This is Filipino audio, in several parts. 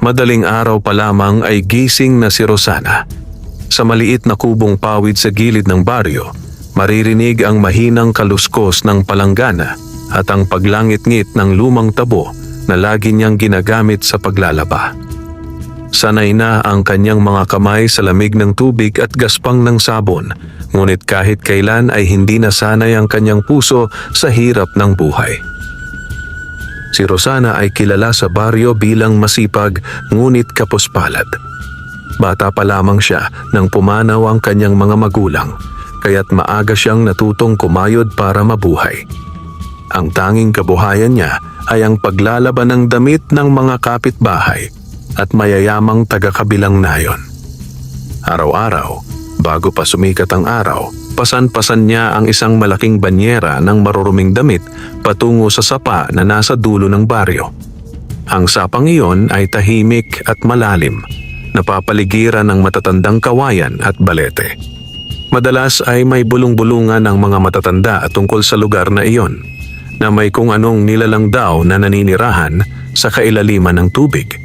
Madaling araw pa lamang ay gising na si Rosana. Sa maliit na kubong pawid sa gilid ng baryo, maririnig ang mahinang kaluskos ng palanggana at ang paglangit-ngit ng lumang tabo na lagi niyang ginagamit sa paglalaba. Sanay na ang kanyang mga kamay sa lamig ng tubig at gaspang ng sabon, ngunit kahit kailan ay hindi nasanay ang kanyang puso sa hirap ng buhay. Si Rosana ay kilala sa baryo bilang masipag ngunit kapuspalad. Bata pa lamang siya nang pumanaw ang kanyang mga magulang, kaya't maaga siyang natutong kumayod para mabuhay. Ang tanging kabuhayan niya ay ang paglalaban ng damit ng mga kapitbahay at mayayamang taga-kabilang nayon. Araw-araw, bago pa sumikat ang araw, pasan-pasan niya ang isang malaking banyera ng maruruming damit patungo sa sapa na nasa dulo ng baryo. Ang sapang iyon ay tahimik at malalim, napapaligiran ng matatandang kawayan at balete. Madalas ay may bulong-bulungan ng mga matatanda tungkol sa lugar na iyon, na may kung anong nilalang daw na naninirahan sa kailaliman ng tubig.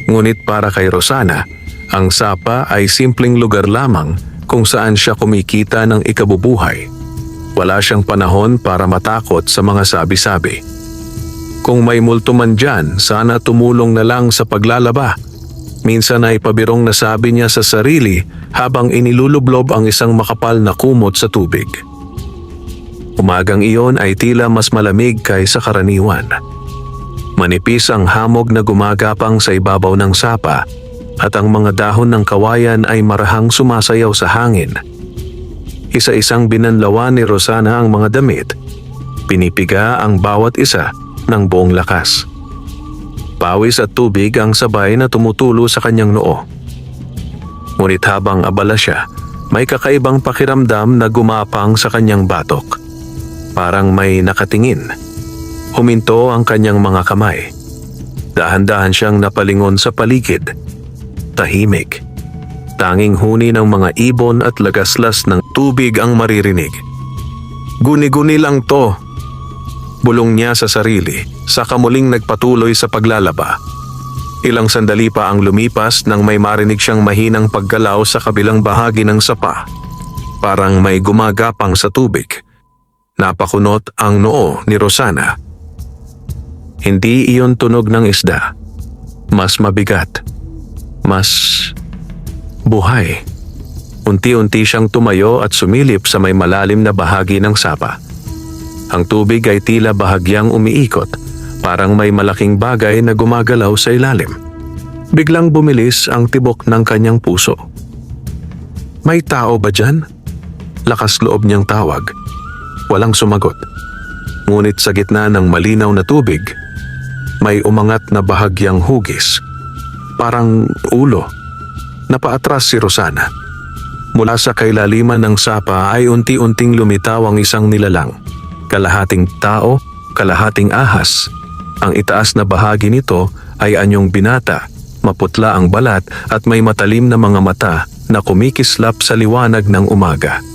Ngunit para kay Rosana, ang sapa ay simpleng lugar lamang kung saan siya kumikita ng ikabubuhay. Wala siyang panahon para matakot sa mga sabi-sabi. Kung may multo man dyan, sana tumulong na lang sa paglalaba. Minsan ay pabirong nasabi niya sa sarili habang inilulublob ang isang makapal na kumot sa tubig. Umagang iyon ay tila mas malamig kaysa karaniwan. Manipis ang hamog na gumagapang sa ibabaw ng sapa at ang mga dahon ng kawayan ay marahang sumasayaw sa hangin. Isa-isang binanlawan ni Rosana ang mga damit. Pinipiga ang bawat isa ng buong lakas. Pawis at tubig ang sabay na tumutulo sa kanyang noo. Ngunit habang abala siya, may kakaibang pakiramdam na gumapang sa kanyang batok. Parang may nakatingin. Huminto ang kanyang mga kamay. Dahan-dahan siyang napalingon sa paligid. Tahimik. Tanging huni ng mga ibon at lagaslas ng tubig ang maririnig. Guni-guni lang to, bulong niya sa sarili, saka muling nagpatuloy sa paglalaba. Ilang sandali pa ang lumipas nang may marinig siyang mahinang paggalaw sa kabilang bahagi ng sapa. Parang may gumagapang sa tubig. Napakunot ang noo ni Rosana. Hindi iyon tunog ng isda. Mas mabigat. Mas buhay. Unti-unti siyang tumayo at sumilip sa may malalim na bahagi ng sapa. Ang tubig ay tila bahagyang umiikot, parang may malaking bagay na gumagalaw sa ilalim. Biglang bumilis ang tibok ng kanyang puso. May tao ba dyan? Lakas loob niyang tawag. Walang sumagot. Ngunit sa gitna ng malinaw na tubig, may umangat na bahagyang hugis. Parang ulo. Napaatras si Rosana. Mula sa kailaliman ng sapa ay unti-unting lumitaw ang isang nilalang. Kalahating tao, kalahating ahas. Ang itaas na bahagi nito ay anyong binata, maputla ang balat at may matalim na mga mata na kumikislap sa liwanag ng umaga.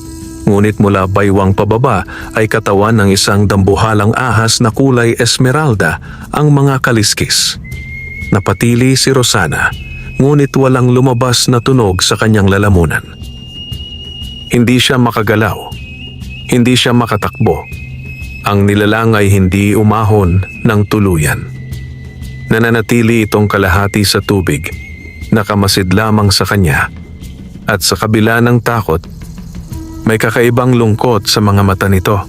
Ngunit mula baywang pababa ay katawan ng isang dambuhalang ahas na kulay esmeralda ang mga kaliskis. Napatili si Rosana, ngunit walang lumabas na tunog sa kanyang lalamunan. Hindi siya makagalaw. Hindi siya makatakbo. Ang nilalang ay hindi umahon ng tuluyan. Nananatili itong kalahati sa tubig, nakamasid lamang sa kanya. At sa kabila ng takot, may kakaibang lungkot sa mga mata nito.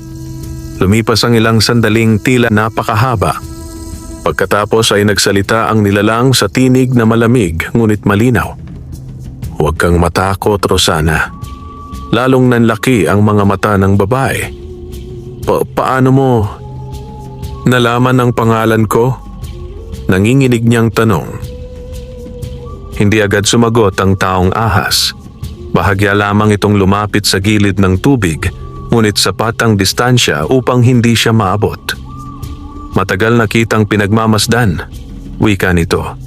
Lumipas ang ilang sandaling tila napakahaba. Pagkatapos ay nagsalita ang nilalang sa tinig na malamig ngunit malinaw. Huwag kang matakot, Rosana. Lalong nanlaki ang mga mata ng babae. Paano mo nalaman ang pangalan ko? Nanginginig niyang tanong. Hindi agad sumagot ang taong ahas. Bahagya lamang itong lumapit sa gilid ng tubig, ngunit sapat ang distansya upang hindi siya maabot. Matagal na kitang pinagmamasdan, wika nito.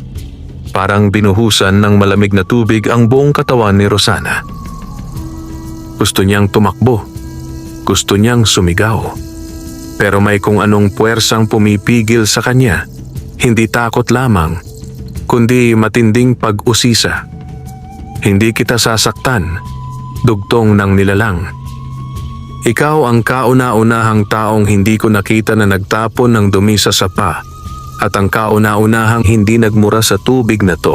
Parang binuhusan ng malamig na tubig ang buong katawan ni Rosana. Gusto niyang tumakbo. Gusto niyang sumigaw. Pero may kung anong puwersang pumipigil sa kanya. Hindi takot lamang, kundi matinding pag-usisa. Hindi kita sasaktan, dugtong ng nilalang. Ikaw ang kauna-unahang taong hindi ko nakita na nagtapon ng dumi sa sapa at ang kauna-unahang hindi nagmura sa tubig na to.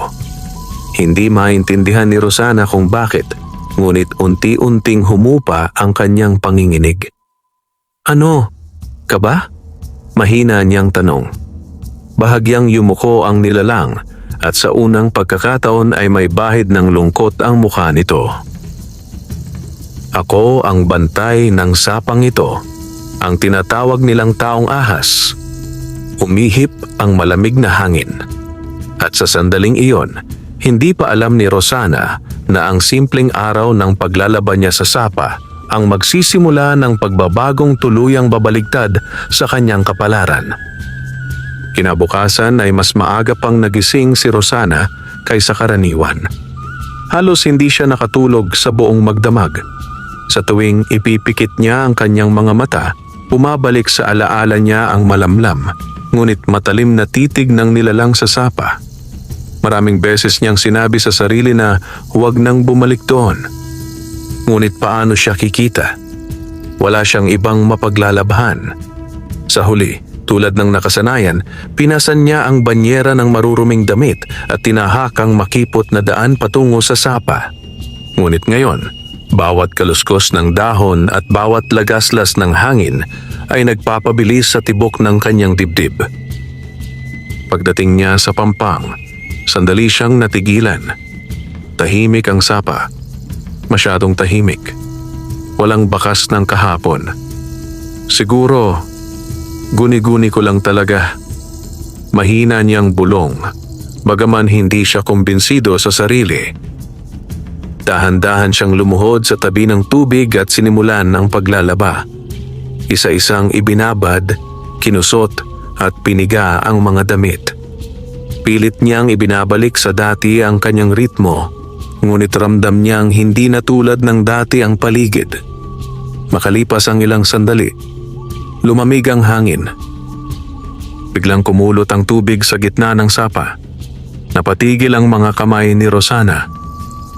Hindi maintindihan ni Rosana kung bakit, ngunit unti-unting humupa ang kanyang panginginig. Ano? Ka ba? Mahina niyang tanong. Bahagyang yumuko ang nilalang at sa unang pagkakataon ay may bahid ng lungkot ang mukha nito. Ako ang bantay ng sapang ito, ang tinatawag nilang taong ahas. Umihip ang malamig na hangin. At sa sandaling iyon, hindi pa alam ni Rosana na ang simpleng araw ng paglalaban niya sa sapa ang magsisimula ng pagbabagong tuluyang babaligtad sa kanyang kapalaran. Kinabukasan ay mas maaga pang nagising si Rosana kaysa karaniwan. Halos hindi siya nakatulog sa buong magdamag. Sa tuwing ipipikit niya ang kanyang mga mata, bumabalik sa alaala niya ang malamlam, ngunit matalim na titig ng nilalang sa sapa. Maraming beses niyang sinabi sa sarili na huwag nang bumalik doon. Ngunit paano siya kikita? Wala siyang ibang mapaglalabhan. Sa huli, tulad ng nakasanayan, pinasan niya ang banyera ng maruruming damit at tinahakang makipot na daan patungo sa sapa. Ngunit ngayon, bawat kaluskos ng dahon at bawat lagaslas ng hangin ay nagpapabilis sa tibok ng kanyang dibdib. Pagdating niya sa pampang, sandali siyang natigilan. Tahimik ang sapa. Masyadong tahimik. Walang bakas ng kahapon. Siguro, guni-guni ko lang talaga. Mahina niyang bulong, bagaman hindi siya kumbinsido sa sarili. Dahan-dahan siyang lumuhod sa tabi ng tubig at sinimulan ng paglalaba. Isa-isang ibinabad, kinusot at piniga ang mga damit. Pilit niyang ibinabalik sa dati ang kanyang ritmo, ngunit ramdam niyang hindi na tulad ng dati ang paligid. Makalipas ang ilang sandali, lumamig ang hangin. Biglang kumulot ang tubig sa gitna ng sapa. Napatigil ang mga kamay ni Rosana.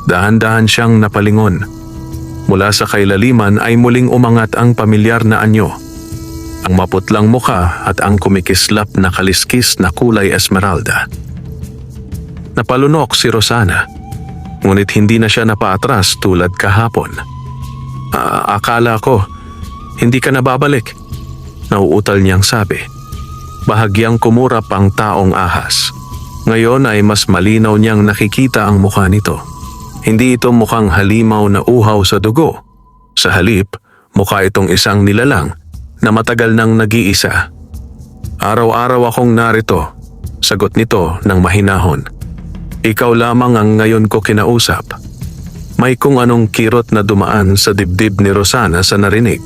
Dahan-dahan siyang napalingon. Mula sa kailaliman ay muling umangat ang pamilyar na anyo. Ang maputlang mukha at ang kumikislap na kaliskis na kulay esmeralda. Napalunok si Rosana, ngunit hindi na siya napaatras tulad kahapon. Akala ko, hindi ka na babalik, nauutal niyang sabi. Bahagyang kumurap ang taong ahas. Ngayon ay mas malinaw niyang nakikita ang mukha nito. Hindi ito mukhang halimaw na uhaw sa dugo. Sa halip, mukha itong isang nilalang na matagal nang nag-iisa. Araw-araw akong narito, sagot nito ng mahinahon. Ikaw lamang ang ngayon ko kinausap. May kung anong kirot na dumaan sa dibdib ni Rosana sa narinig.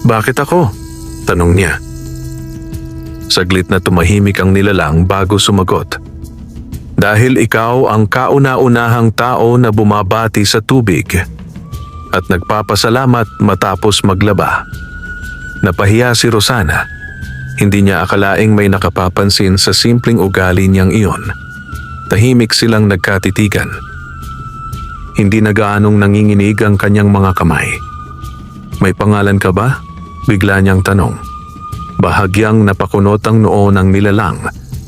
Bakit ako? Tanong niya. Saglit na tumahimik ang nilalang bago sumagot. Dahil ikaw ang kauna-unahang tao na bumabati sa tubig at nagpapasalamat matapos maglaba. Napahiya si Rosana. Hindi niya akalaing may nakapapansin sa simpleng ugali niyang iyon. Tahimik silang nagkatitigan. Hindi na gaanong nanginginig ang kanyang mga kamay. May pangalan ka ba? Bigla niyang tanong. Bahagyang napakunot ang noo ng nilalang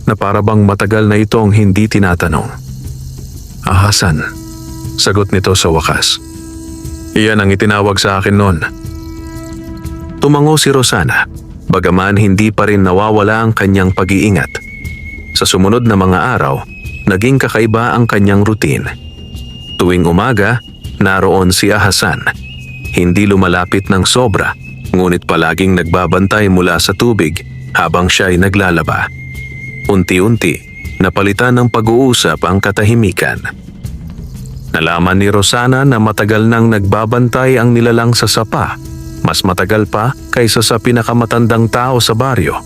na parabang matagal na itong hindi tinatanong. Ahasan, sagot nito sa wakas. Iyan ang itinawag sa akin noon. Tumango si Rosana, bagaman hindi pa rin nawawala ang kanyang pag-iingat. Sa sumunod na mga araw, naging kakaiba ang kanyang routine. Tuwing umaga, naroon si Ahasan. Hindi lumalapit ng sobra, ngunit palaging nagbabantay mula sa tubig habang siya ay naglalaba. Unti-unti, napalitan ng pag-uusap ang katahimikan. Nalaman ni Rosana na matagal nang nagbabantay ang nilalang sa sapa, mas matagal pa kaysa sa pinakamatandang tao sa baryo.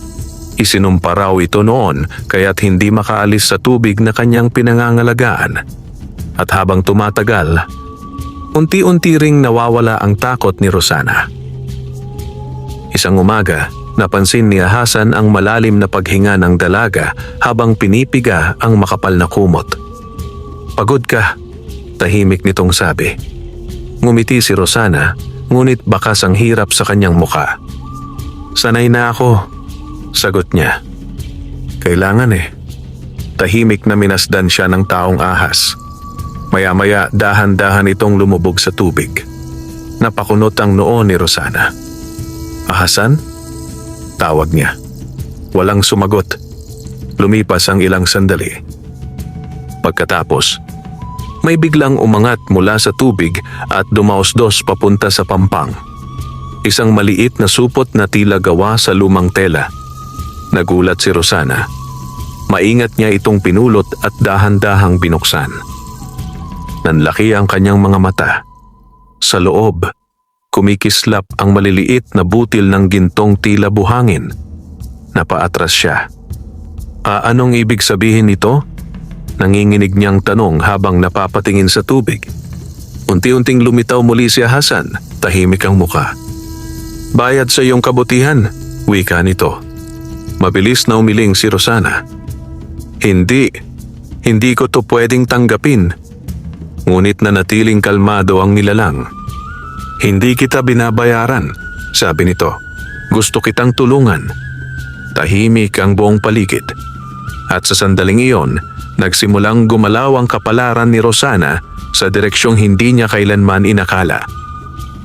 Isinumpa raw ito noon kaya't hindi makaalis sa tubig na kanyang pinangangalagaan. At habang tumatagal, unti-unti ring nawawala ang takot ni Rosana. Isang umaga, Napansin ni Hasan ang malalim na paghinga ng dalaga habang pinipiga ang makapal na kumot. "Pagod ka," tahimik nitong sabi. Ngumiti si Rosana, ngunit bakas ang hirap sa kanyang muka. "Sanay na ako," sagot niya. "Kailangan eh." Tahimik na minasdan siya ng taong ahas. Maya-maya dahan-dahan itong lumubog sa tubig. Napakunot ang noo ni Rosana. "Hasan?" tawag niya. Walang sumagot. Lumipas ang ilang sandali. Pagkatapos, may biglang umangat mula sa tubig at dumaosdos papunta sa pampang. Isang maliit na supot na tila gawa sa lumang tela. Nagulat si Rosana. Maingat niya itong pinulot at dahan-dahang binuksan. Nanlaki ang kanyang mga mata. Sa loob, kumikislap ang maliliit na butil ng gintong tila buhangin. Napaatras siya. Anong ibig sabihin nito?" Nanginginig niyang tanong habang napapatingin sa tubig. Unti-unting lumitaw muli si Hasan, tahimik ang muka. "Bayad sa iyong kabutihan," wika nito. Mabilis na umiling si Rosana. Hindi ko to pwedeng tanggapin." Ngunit nanatiling kalmado ang nilalang. "Hindi kita binabayaran," sabi nito. "Gusto kitang tulungan." Tahimik ang buong paligid. At sa sandaling iyon, nagsimulang gumalaw ang kapalaran ni Rosana sa direksyong hindi niya kailanman inakala.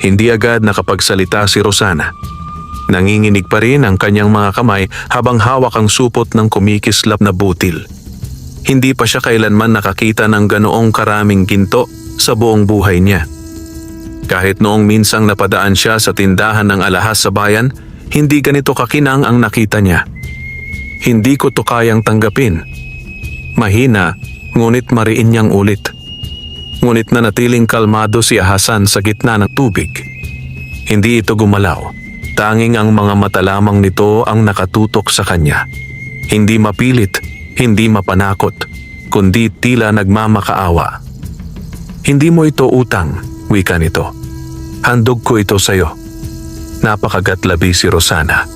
Hindi agad nakapagsalita si Rosana. Nanginginig pa rin ang kanyang mga kamay habang hawak ang supot ng kumikislap na butil. Hindi pa siya kailanman nakakita ng ganoong karaming ginto sa buong buhay niya. Kahit noong minsang napadaan siya sa tindahan ng alahas sa bayan, hindi ganito kakinang ang nakita niya. "Hindi ko to kayang tanggapin." Mahina, ngunit mariin niyang ulit. Ngunit nanatiling kalmado si Hasan sa gitna ng tubig. Hindi ito gumalaw. Tanging ang mga mata lamang nito ang nakatutok sa kanya. Hindi mapilit, hindi mapanakot, kundi tila nagmamakaawa. "Hindi mo ito utang," wika nito. "Handog ko ito sa'yo." Napakagatlabi si Rosana.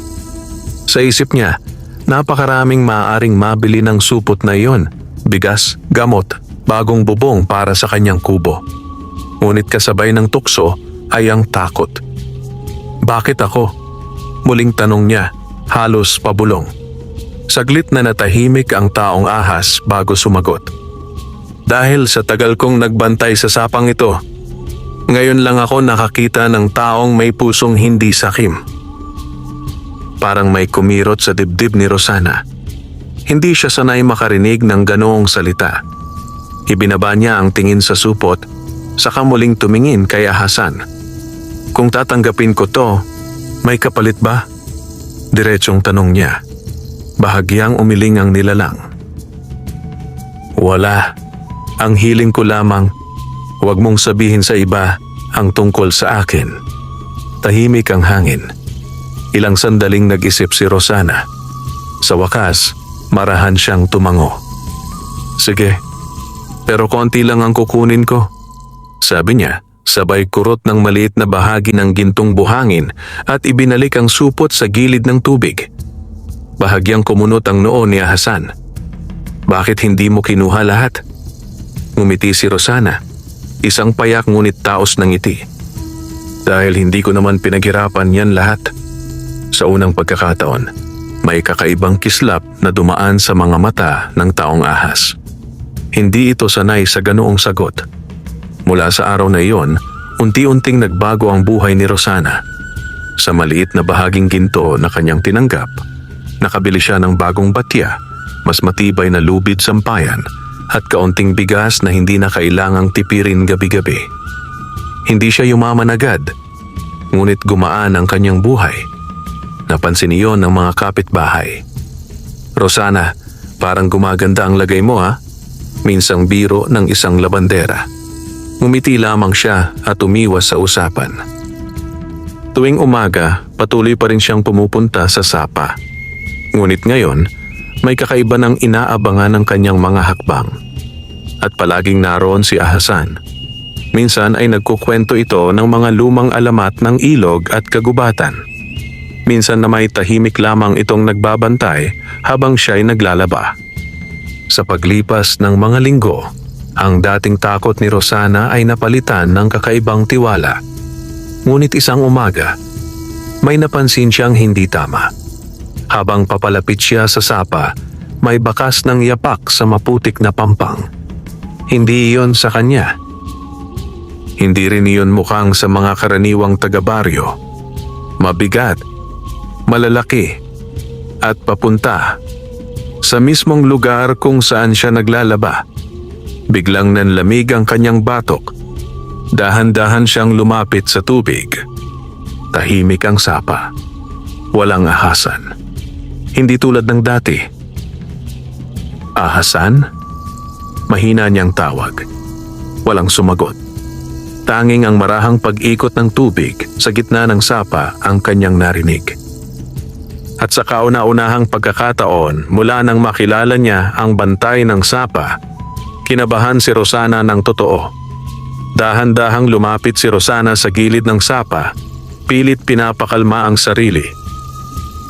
Sa isip niya, napakaraming maaaring mabili ng supot na iyon. Bigas, gamot, bagong bubong para sa kanyang kubo. Ngunit kasabay ng tukso ay ang takot. "Bakit ako?" muling tanong niya, halos pabulong. Saglit na natahimik ang taong ahas bago sumagot. "Dahil sa tagal kong nagbantay sa sapang ito, ngayon lang ako nakakita ng taong may pusong hindi sakim." Parang may kumirot sa dibdib ni Rosana. Hindi siya sanay makarinig ng ganoong salita. Ibinaba niya ang tingin sa supot, saka muling tumingin kay Hasan. "Kung tatanggapin ko to, may kapalit ba?" Diretsong tanong niya. Bahagyang umiling ang nilalang. "Wala. Ang hiling ko lamang, huwag mong sabihin sa iba ang tungkol sa akin." Tahimik ang hangin. Ilang sandaling nag-isip si Rosana. Sa wakas, marahan siyang tumango. "Sige, pero konti lang ang kukunin ko," sabi niya, sabay kurot ng maliit na bahagi ng gintong buhangin at ibinalik ang supot sa gilid ng tubig. Bahagyang kumunot ang noo ni Hasan. "Bakit hindi mo kinuha lahat?" Ngumiti si Rosana. Isang payak ngunit taos ng ngiti. "Dahil hindi ko naman pinaghirapan yan lahat." Sa unang pagkakataon, may kakaibang kislap na dumaan sa mga mata ng taong ahas. Hindi ito sanay sa ganoong sagot. Mula sa araw na iyon, unti-unting nagbago ang buhay ni Rosana. Sa maliit na bahaging ginto na kanyang tinanggap, nakabili siya ng bagong batya, mas matibay na lubid sampayan at kaunting bigas na hindi na kailangang tipirin gabi-gabi. Hindi siya yumaman agad, ngunit gumaan ang kanyang buhay. Napansin iyon ng mga kapitbahay. "Rosana, parang gumaganda ang lagay mo ha?" Minsang biro ng isang labandera. Ngumiti lamang siya at umiwas sa usapan. Tuwing umaga, patuloy pa rin siyang pumupunta sa sapa. Ngunit ngayon, may kakaiba ng inaabangan ng kanyang mga hakbang. At palaging naroon si Hasan. Minsan ay nagkukwento ito ng mga lumang alamat ng ilog at kagubatan. Minsan na may tahimik lamang itong nagbabantay habang siya'y naglalaba. Sa paglipas ng mga linggo, ang dating takot ni Rosana ay napalitan ng kakaibang tiwala. Ngunit isang umaga, may napansin siyang hindi tama. Habang papalapit siya sa sapa, may bakas ng yapak sa maputik na pampang. Hindi iyon sa kanya. Hindi rin iyon mukhang sa mga karaniwang taga-baryo. Mabigat, malalaki, at papunta sa mismong lugar kung saan siya naglalaba. Biglang nanlamig ang kanyang batok. Dahan-dahan siyang lumapit sa tubig. Tahimik ang sapa. Walang ahasan. Hindi tulad ng dati. Ahasan? Mahina niyang tawag. Walang sumagot. Tanging ang marahang pag-ikot ng tubig sa gitna ng sapa ang kanyang narinig. At sa kauna-unahang pagkakataon mula nang makilala niya ang bantay ng sapa, kinabahan si Rosana ng totoo. Dahan-dahang lumapit si Rosana sa gilid ng sapa, pilit pinapakalma ang sarili.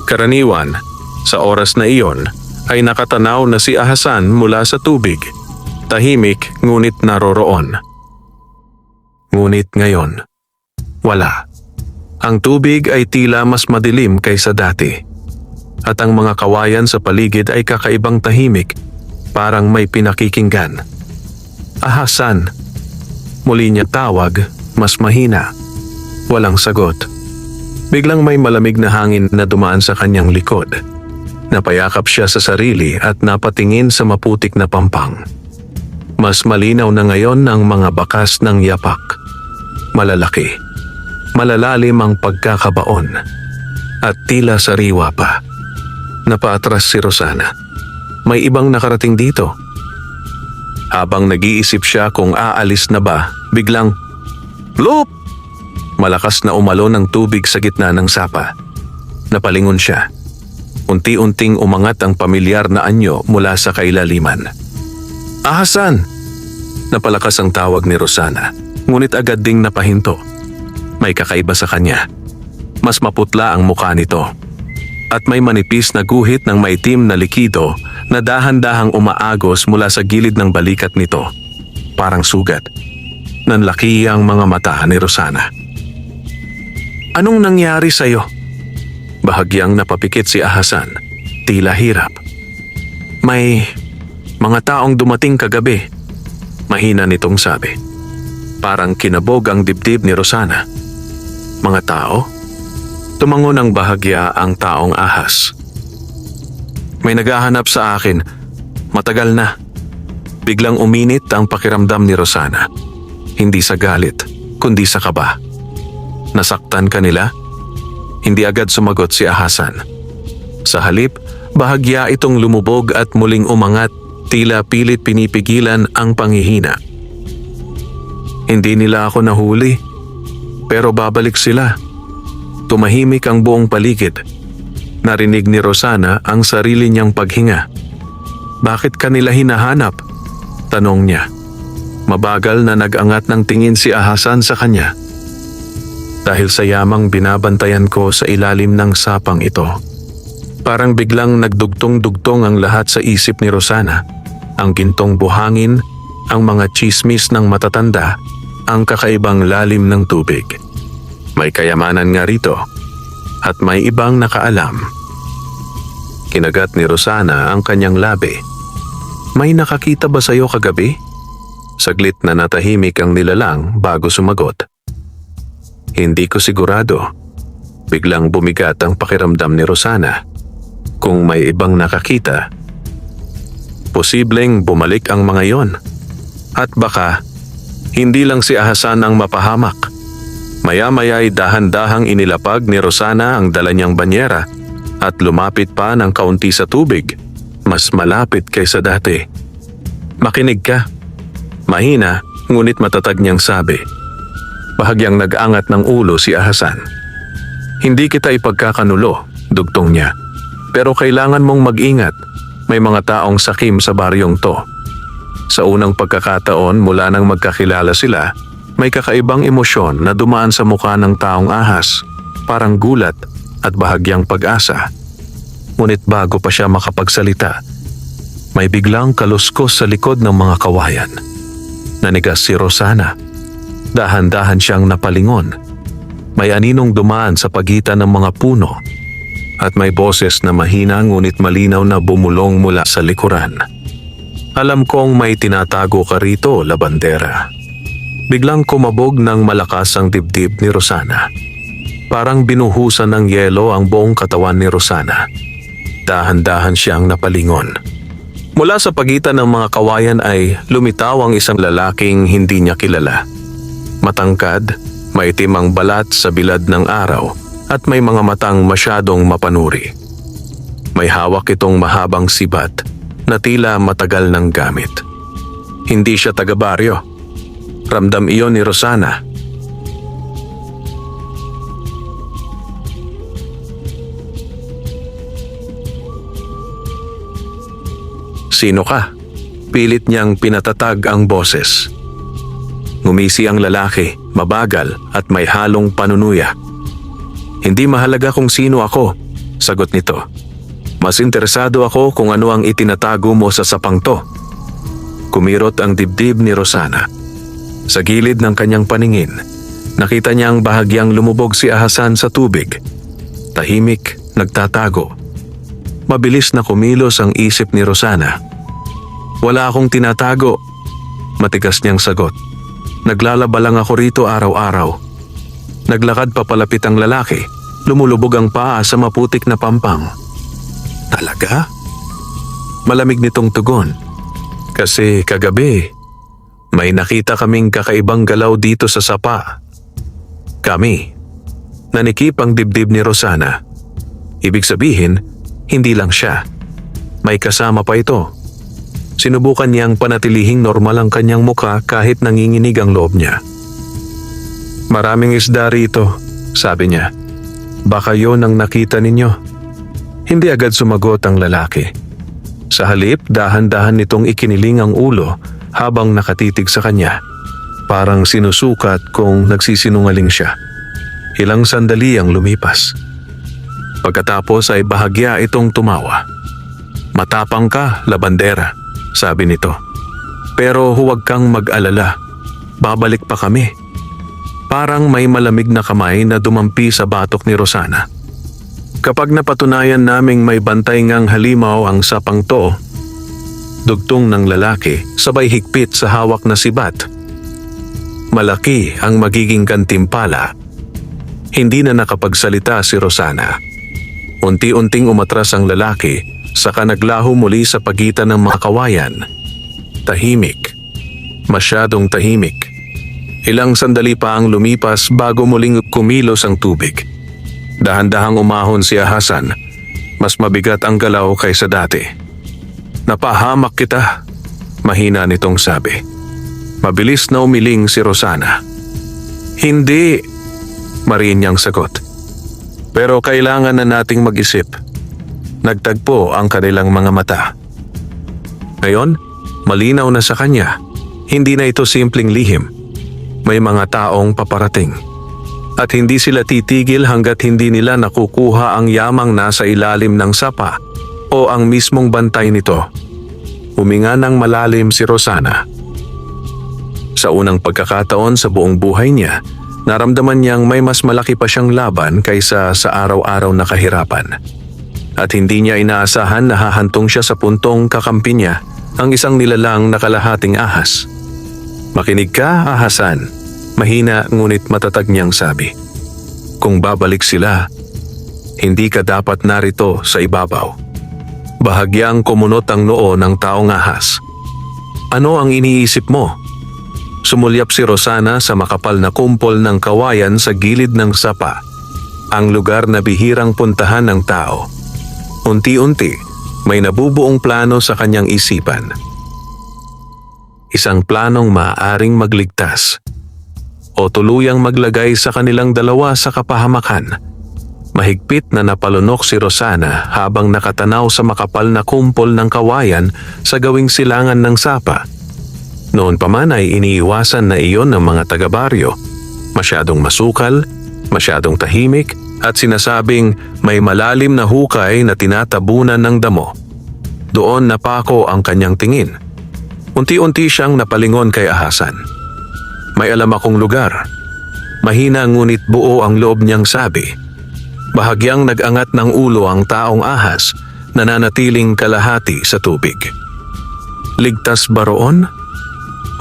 Karaniwan, sa oras na iyon, ay nakatanaw na si Ahasan mula sa tubig. Tahimik ngunit naroroon. Ngunit ngayon, wala. Ang tubig ay tila mas madilim kaysa dati. At ang mga kawayan sa paligid ay kakaibang tahimik, parang may pinakikinggan. Ahasan. Muli niya tawag, mas mahina. Walang sagot. Biglang may malamig na hangin na dumaan sa kanyang likod. Napayakap siya sa sarili at napatingin sa maputik na pampang. Mas malinaw na ngayon ang mga bakas ng yapak. Malalaki. Malalalim ang pagkakabaon. At tila sariwa pa. Napaatras si Rosana. May ibang nakarating dito. Habang nag-iisip siya kung aalis na ba, biglang, "Bloop!" Malakas na umalo ng tubig sa gitna ng sapa. Napalingon siya. Unti-unting umangat ang pamilyar na anyo mula sa kailaliman. "Ahasan!" Napalakas ang tawag ni Rosana, ngunit agad ding napahinto. May kakaiba sa kanya. Mas maputla ang mukha nito. At may manipis na guhit ng maitim na likido na dahan-dahang umaagos mula sa gilid ng balikat nito. Parang sugat. Nanlaki ang mga mata ni Rosana. "Anong nangyari sa'yo?" Bahagyang napapikit si Ahasan. Tila hirap. "May mga taong dumating kagabi." Mahina nitong sabi. Parang kinabog ang dibdib ni Rosana. "Mga tao?" Tumango ng bahagya ang taong ahas. "May naghahanap sa akin. Matagal na." Biglang uminit ang pakiramdam ni Rosana. Hindi sa galit, kundi sa kaba. "Nasaktan ka nila?" Hindi agad sumagot si Ahasan. Sa halip, bahagya itong lumubog at muling umangat, tila pilit pinipigilan ang panghihina. "Hindi nila ako nahuli, pero babalik sila." Tumahimik ang buong paligid. Narinig ni Rosana ang sarili niyang paghinga. "Bakit kanila hinahanap?" Tanong niya. Mabagal na nag-angat ng tingin si Ahasan sa kanya. "Dahil sa yamang binabantayan ko sa ilalim ng sapang ito." Parang biglang nagdugtong-dugtong ang lahat sa isip ni Rosana. Ang gintong buhangin, ang mga tsismis ng matatanda, ang kakaibang lalim ng tubig. May kayamanan nga rito at may ibang nakaalam. Kinagat ni Rosana ang kanyang labi. "May nakakita ba sa'yo kagabi?" Saglit na natahimik ang nilalang bago sumagot. "Hindi ko sigurado." Biglang bumigat ang pakiramdam ni Rosana. Kung may ibang nakakita, posibleng bumalik ang mga yon. At baka, hindi lang si Ahasan ang mapahamak. Maya-maya'y dahan-dahang inilapag ni Rosana ang dala niyang banyera at lumapit pa ng kaunti sa tubig, mas malapit kaysa dati. "Makinig ka." Mahina, ngunit matatag niyang sabi. Bahagyang nag-angat ng ulo si Ahasan. "Hindi kita ipagkakanulo," dugtong niya. "Pero kailangan mong mag-ingat. May mga taong sakim sa baryong to." Sa unang pagkakataon mula nang magkakilala sila, may kakaibang emosyon na dumaan sa mukha ng taong ahas, parang gulat at bahagyang pag-asa. Ngunit bago pa siya makapagsalita, may biglang kaluskos sa likod ng mga kawayan. Nanigas si Rosana. Dahan-dahan siyang napalingon. May aninong dumaan sa pagitan ng mga puno at may boses na mahina ngunit malinaw na bumulong mula sa likuran. Alam kong may tinatago ka rito, labandera. Biglang kumabog ng malakas ang dibdib ni Rosana. Parang binuhusan ng yelo ang buong katawan ni Rosana. Dahan-dahan siyang napalingon. Mula sa pagitan ng mga kawayan ay lumitaw ang isang lalaking hindi niya kilala. Matangkad, maitim ang balat sa bilad ng araw at may mga matang masyadong mapanuri. May hawak itong mahabang sibat na tila matagal ng gamit. Hindi siya taga-baryo. Ramdam iyon ni Rosana. Sino ka? Pilit niyang pinatatag ang boses. Ngumisi ang lalaki, mabagal at may halong panunuya. Hindi mahalaga kung sino ako, sagot nito. Mas interesado ako kung ano ang itinatago mo sa sapang to. Kumirot ang dibdib ni Rosana. Sa gilid ng kanyang paningin, nakita niyang bahagyang lumubog si Ahasan sa tubig. Tahimik, nagtatago. Mabilis na kumilos ang isip ni Rosana. Wala akong tinatago, matigas niyang sagot. Naglalaba lang ako rito araw-araw. Naglakad papalapit ang lalaki. Lumulubog ang paa sa maputik na pampang. Talaga? Malamig nitong tugon. Kasi kagabi, may nakita kaming kakaibang galaw dito sa sapa. Kami. Nanikip ang dibdib ni Rosana. Ibig sabihin, hindi lang siya. May kasama pa ito. Sinubukan niyang panatilihing normal ang kanyang mukha kahit nanginginig ang loob niya. Maraming isda rito, sabi niya. Baka yon ang nakita ninyo. Hindi agad sumagot ang lalaki. Sa halip, dahan-dahan nitong ikiniling ang ulo habang nakatitig sa kanya. Parang sinusukat kung nagsisinungaling siya. Ilang sandali ang lumipas. Pagkatapos ay bahagya itong tumawa. Matapang ka, labandera, sabi nito. Pero huwag kang mag-alala. Babalik pa kami. Parang may malamig na kamay na dumampi sa batok ni Rosana. Kapag napatunayan naming may bantay ngang halimaw ang sapang to, dugtong ng lalaki sabay higpit sa hawak na sibat. Malaki ang magiging gantimpala. Hindi na nakapagsalita si Rosana. Unti-unting umatras ang lalaki, saka naglaho muli sa pagitan ng mga kawayan. Tahimik. Masyadong tahimik. Ilang sandali pa ang lumipas bago muling kumilos ang tubig. Dahan-dahang umahon si Ahasan. Mas mabigat ang galaw kaysa dati. Napahamak kita, mahina nitong sabi. Mabilis na umiling si Rosana. Hindi, mariin niyang sagot. Pero kailangan na nating mag-isip. Nagtagpo ang kanilang mga mata. Ngayon, malinaw na sa kanya. Hindi na ito simpleng lihim. May mga taong paparating. At hindi sila titigil hanggat hindi nila nakukuha ang yamang nasa ilalim ng sapa o ang mismong bantay nito. Huminga ng malalim si Rosana. Sa unang pagkakataon sa buong buhay niya, naramdaman niyang may mas malaki pa siyang laban kaysa sa araw-araw na kahirapan. At hindi niya inaasahan na hahantong siya sa puntong kakampi niya ang isang nilalang na kalahating ahas. Makinig ka, Ahasan, mahina ngunit matatag niyang sabi. Kung babalik sila, hindi ka dapat narito sa ibabaw. Bahagyang kumunot ang noo ng taong ahas. Ano ang iniisip mo? Sumulyap si Rosana sa makapal na kumpol ng kawayan sa gilid ng sapa, ang lugar na bihirang puntahan ng tao. Unti-unti, may nabubuong plano sa kanyang isipan. Isang planong maaaring magligtas o tuluyang maglagay sa kanilang dalawa sa kapahamakan. Mahigpit na napalunok si Rosana habang nakatanaw sa makapal na kumpol ng kawayan sa gawing silangan ng sapa. Noon pa man ay iniiwasan na iyon ng mga taga-baryo. Masyadong masukal, masyadong tahimik, at sinasabing may malalim na hukay na tinatabunan ng damo. Doon napako ang kanyang tingin. Unti-unti siyang napalingon kay ahasan. May alam akong lugar. Mahina ngunit buo ang loob niyang sabi. Bahagyang nag-angat ng ulo ang taong ahas, nananatiling kalahati sa tubig. Ligtas ba roon?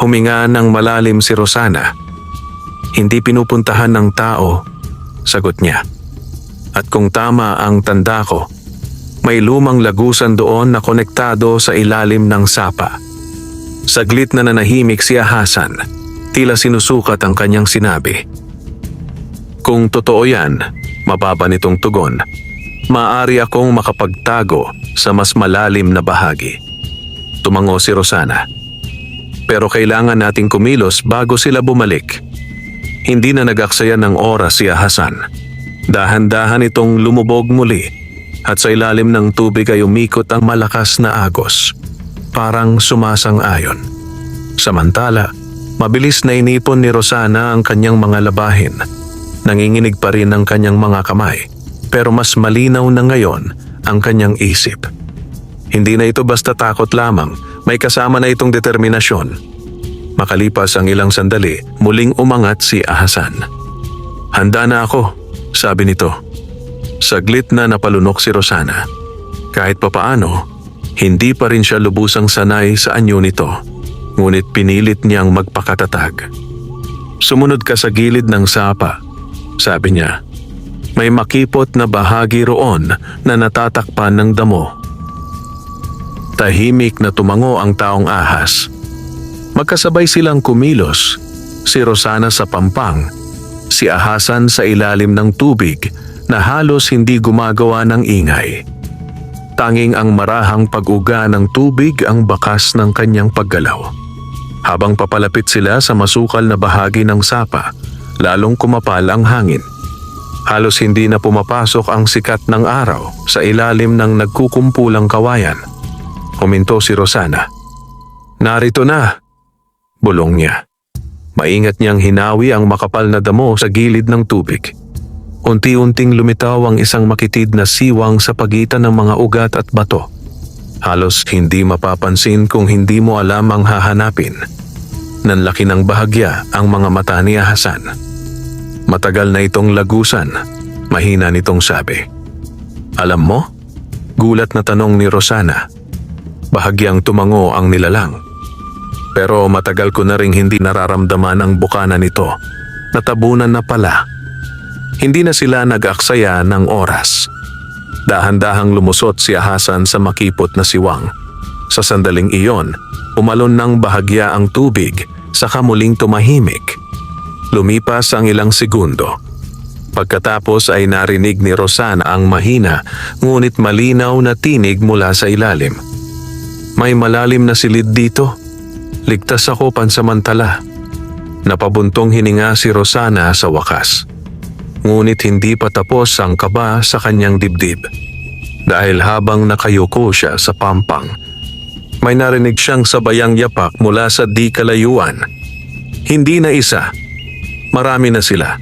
Huminga ng malalim si Rosana. Hindi pinupuntahan ng tao, sagot niya. At kung tama ang tanda ko, may lumang lagusan doon na konektado sa ilalim ng sapa. Saglit na nanahimik si ahasan, tila sinusukat ang kanyang sinabi. Kung totoo yan, mababa nitong tugon, maaari akong makapagtago sa mas malalim na bahagi. Tumango si Rosana. Pero kailangan nating kumilos bago sila bumalik. Hindi na nag-aksaya ng oras si ahasan. Dahan-dahan itong lumubog muli at sa ilalim ng tubig ay umikot ang malakas na agos. Parang sumasang-ayon. Samantala, mabilis na inipon ni Rosana ang kanyang mga labahin. Nanginginig pa rin ang kanyang mga kamay, pero mas malinaw na ngayon ang kanyang isip. Hindi na ito basta takot lamang, may kasama na itong determinasyon. Makalipas ang ilang sandali, muling umangat si ahasan. Handa na ako, sabi nito. Saglit na napalunok si Rosana. Kahit papaano, hindi pa rin siya lubusang sanay sa anyo nito, ngunit pinilit niyang magpakatatag. Sumunod ka sa gilid ng sapa, sabi niya. May makipot na bahagi roon na natatakpan ng damo. Tahimik na tumango ang taong ahas. Magkasabay silang kumilos, si Rosana sa pampang, si ahasan sa ilalim ng tubig na halos hindi gumagawa ng ingay. Tanging ang marahang pag-uga ng tubig ang bakas ng kanyang paggalaw. Habang papalapit sila sa masukal na bahagi ng sapa, lalong kumapal ang hangin. Halos hindi na pumapasok ang sikat ng araw sa ilalim ng nagkukumpulang kawayan. Huminto si Rosana. Narito na, bulong niya. Maingat niyang hinawi ang makapal na damo sa gilid ng tubig. Unti-unting lumitaw ang isang makitid na siwang sa pagitan ng mga ugat at bato. Halos hindi mapapansin kung hindi mo alam ang hahanapin. Nanlaki ng bahagya ang mga mata ni ahasan. Matagal na itong lagusan, mahina nitong sabi. Alam mo? Gulat na tanong ni Rosana. Bahagyang tumango ang nilalang. Pero matagal ko na ring hindi nararamdaman ang bukana nito. Natabunan na pala. Hindi na sila nag-aksaya ng oras. Dahan-dahang lumusot si ahasan sa makipot na siwang. Sa sandaling iyon, umalon ng bahagya ang tubig, saka muling tumahimik. Lumipas ang ilang segundo. Pagkatapos ay narinig ni Rosana ang mahina, ngunit malinaw na tinig mula sa ilalim. May malalim na silid dito. Ligtas ako pansamantala. Napabuntong hininga si Rosana sa wakas. Ngunit hindi pa tapos ang kaba sa kanyang dibdib. Dahil habang nakayuko siya sa pampang, may narinig siyang sabayang yapak mula sa di kalayuan. Hindi na isa, marami na sila.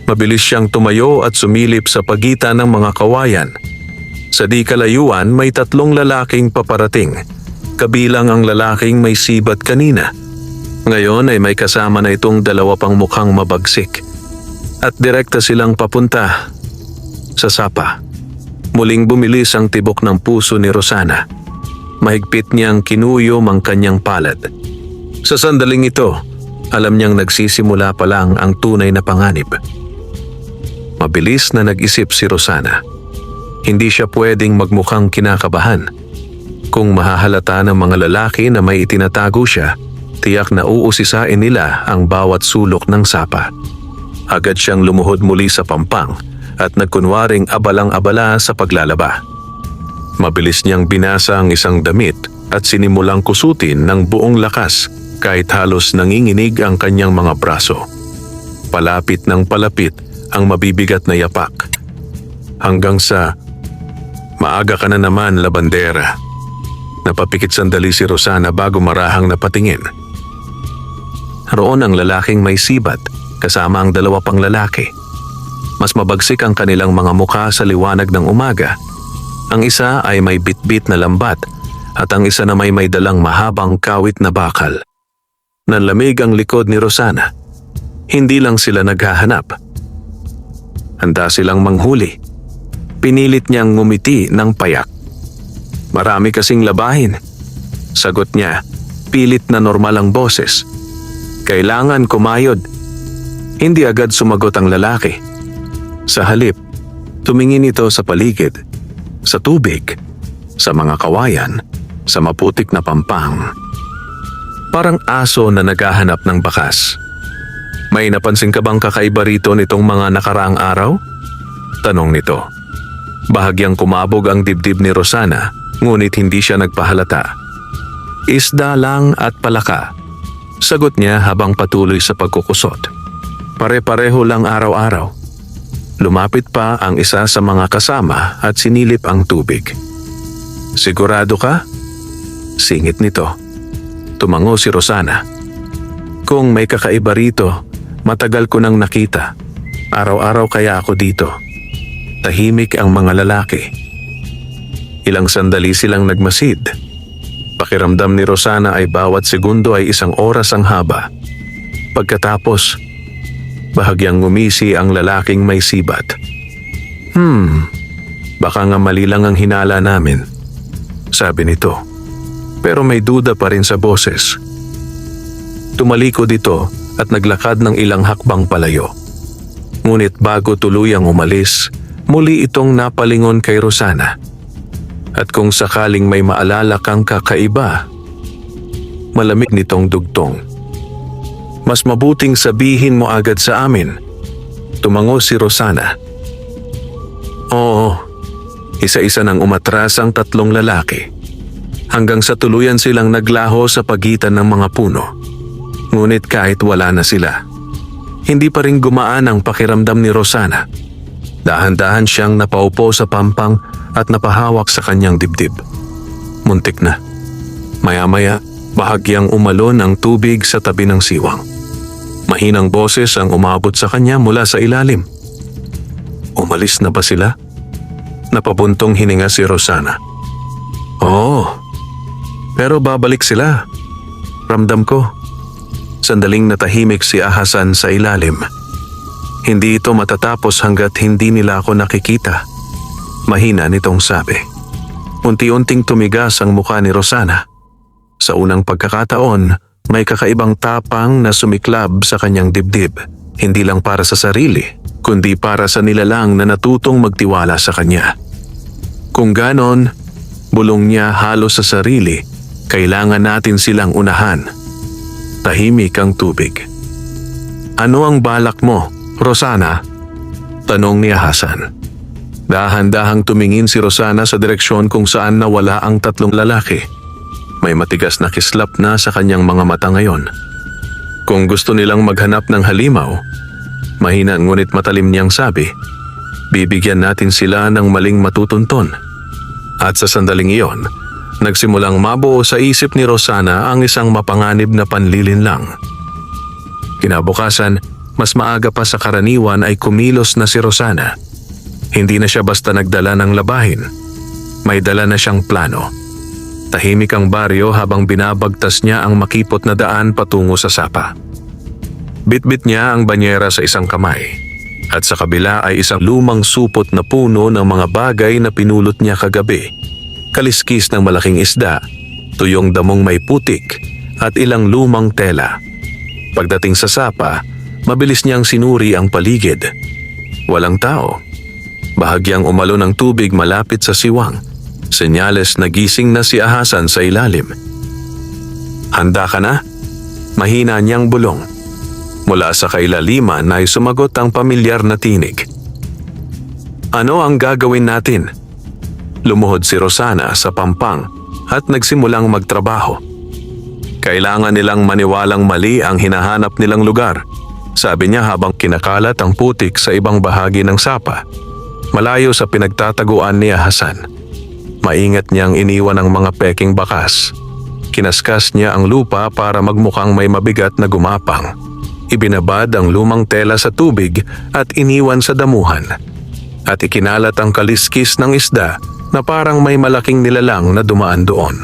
Mabilis siyang tumayo at sumilip sa pagitan ng mga kawayan. Sa di kalayuan may 3 lalaking paparating, kabilang ang lalaking may sibat kanina. Ngayon ay may kasama na itong 2 pang mukhang mabagsik. At direkta silang papunta sa sapa. Muling bumilis ang tibok ng puso ni Rosana. Mahigpit niyang kinuyom ang kanyang palad. Sa sandaling ito, alam niyang nagsisimula pa lang ang tunay na panganib. Mabilis na nag-isip si Rosana. Hindi siya pwedeng magmukhang kinakabahan. Kung mahahalata ng mga lalaki na may itinatago siya, tiyak na uusisain nila ang bawat sulok ng sapa. Agad siyang lumuhod muli sa pampang at nagkunwaring abalang-abala sa paglalaba. Mabilis niyang binasa ang isang damit at sinimulang kusutin ng buong lakas kahit halos nanginginig ang kanyang mga braso. Palapit ng palapit ang mabibigat na yapak. Hanggang sa, maaga ka na naman, labandera. Napapikit sandali si Rosana bago marahang napatingin. Roon ang lalaking may sibat kasama ang 2 pang lalaki. Mas mabagsik ang kanilang mga mukha sa liwanag ng umaga. Ang isa ay may bitbit na lambat at ang isa na may dalang mahabang kawit na bakal. Nanlamig ang likod ni Rosana. Hindi lang sila naghahanap. Handa silang manghuli. Pinilit niyang ngumiti ng payak. Marami kasing labahin. Sagot niya, pilit na normal ang boses. Kailangan kumayod. Hindi agad sumagot ang lalaki. Sa halip, tumingin ito sa paligid, sa tubig, sa mga kawayan, sa maputik na pampang. Parang aso na naghahanap ng bakas. May napansin ka bang kakaiba rito nitong mga nakaraang araw? Tanong nito. Bahagyang kumabog ang dibdib ni Rosana, ngunit hindi siya nagpahalata. Isda lang at palaka. Sagot niya habang patuloy sa pagkukusot. Pare-pareho lang araw-araw. Lumapit pa ang isa sa mga kasama at sinilip ang tubig. Sigurado ka? Singit nito. Tumango si Rosana. Kung may kakaiba rito, matagal ko nang nakita. Araw-araw kaya ako dito. Tahimik ang mga lalaki. Ilang sandali silang nagmasid. Pakiramdam ni Rosana ay bawat segundo ay isang oras ang haba. Pagkatapos, bahagyang ngumisi ang lalaking may sibat. Baka nga mali lang ang hinala namin, sabi nito. Pero may duda pa rin sa boses. Tumalikod ito at naglakad ng ilang hakbang palayo. Ngunit bago tuluyang umalis, muli itong napalingon kay Rosana. At kung sakaling may maalala kang kakaiba, malamig nitong dugtong. Mas mabuting sabihin mo agad sa amin. Tumango si Rosana. Oo, isa-isa nang umatras ang tatlong lalaki. Hanggang sa tuluyan silang naglaho sa pagitan ng mga puno. Ngunit kahit wala na sila, hindi pa rin gumaan ang pakiramdam ni Rosana. Dahan-dahan siyang napaupo sa pampang at napahawak sa kanyang dibdib. Muntik na. Maya-maya, bahagyang umalon ang tubig sa tabi ng siwang. Mahinang boses ang umabot sa kanya mula sa ilalim. Umalis na ba sila? Napabuntong hininga si Rosana. Oo, pero babalik sila. Ramdam ko. Sandaling natahimik si Ahasan sa ilalim. Hindi ito matatapos hanggat hindi nila ako nakikita. Mahina nitong sabi. Unti-unting tumigas ang mukha ni Rosana. Sa unang pagkakataon, may kakaibang tapang na sumiklab sa kanyang dibdib. Hindi lang para sa sarili, kundi para sa nilalang na natutong magtiwala sa kanya. Kung ganon, bulong niya halos sa sarili, kailangan natin silang unahan. Tahimik ang tubig. Ano ang balak mo, Rosana? Tanong ni Hasan. Dahan-dahang tumingin si Rosana sa direksyon kung saan nawala ang tatlong lalaki. May matigas na kislap na sa kanyang mga mata ngayon. Kung gusto nilang maghanap ng halimaw, mahina ngunit matalim niyang sabi, bibigyan natin sila ng maling matutunton. At sa sandaling iyon, nagsimulang mabuo sa isip ni Rosana ang isang mapanganib na panlilinlang. Kinabukasan, mas maaga pa sa karaniwan ay kumilos na si Rosana. Hindi na siya basta nagdala ng labahin. May dala na siyang plano. Tahimik ang baryo habang binabagtas niya ang makipot na daan patungo sa sapa. Bitbit niya ang banyera sa isang kamay. At sa kabila ay isang lumang supot na puno ng mga bagay na pinulot niya kagabi. Kaliskis ng malaking isda, tuyong damong may putik, at ilang lumang tela. Pagdating sa sapa, mabilis niyang sinuri ang paligid. Walang tao. Bahagyang umalo ng tubig malapit sa siwang. Senyales na gising na si Ahasan sa ilalim. Handa ka na? Mahina niyang bulong. Mula sa kailaliman ay sumagot ang pamilyar na tinig. Ano ang gagawin natin? Lumuhod si Rosana sa pampang at nagsimulang magtrabaho. Kailangan nilang maniwalang mali ang hinahanap nilang lugar, sabi niya habang kinakalat ang putik sa ibang bahagi ng sapa, malayo sa pinagtataguan ni Ahasan. Maingat niyang iniwan ang mga peking bakas. Kinaskas niya ang lupa para magmukhang may mabigat na gumapang. Ibinabad ang lumang tela sa tubig at iniwan sa damuhan. At ikinalat ang kaliskis ng isda na parang may malaking nilalang na dumaan doon.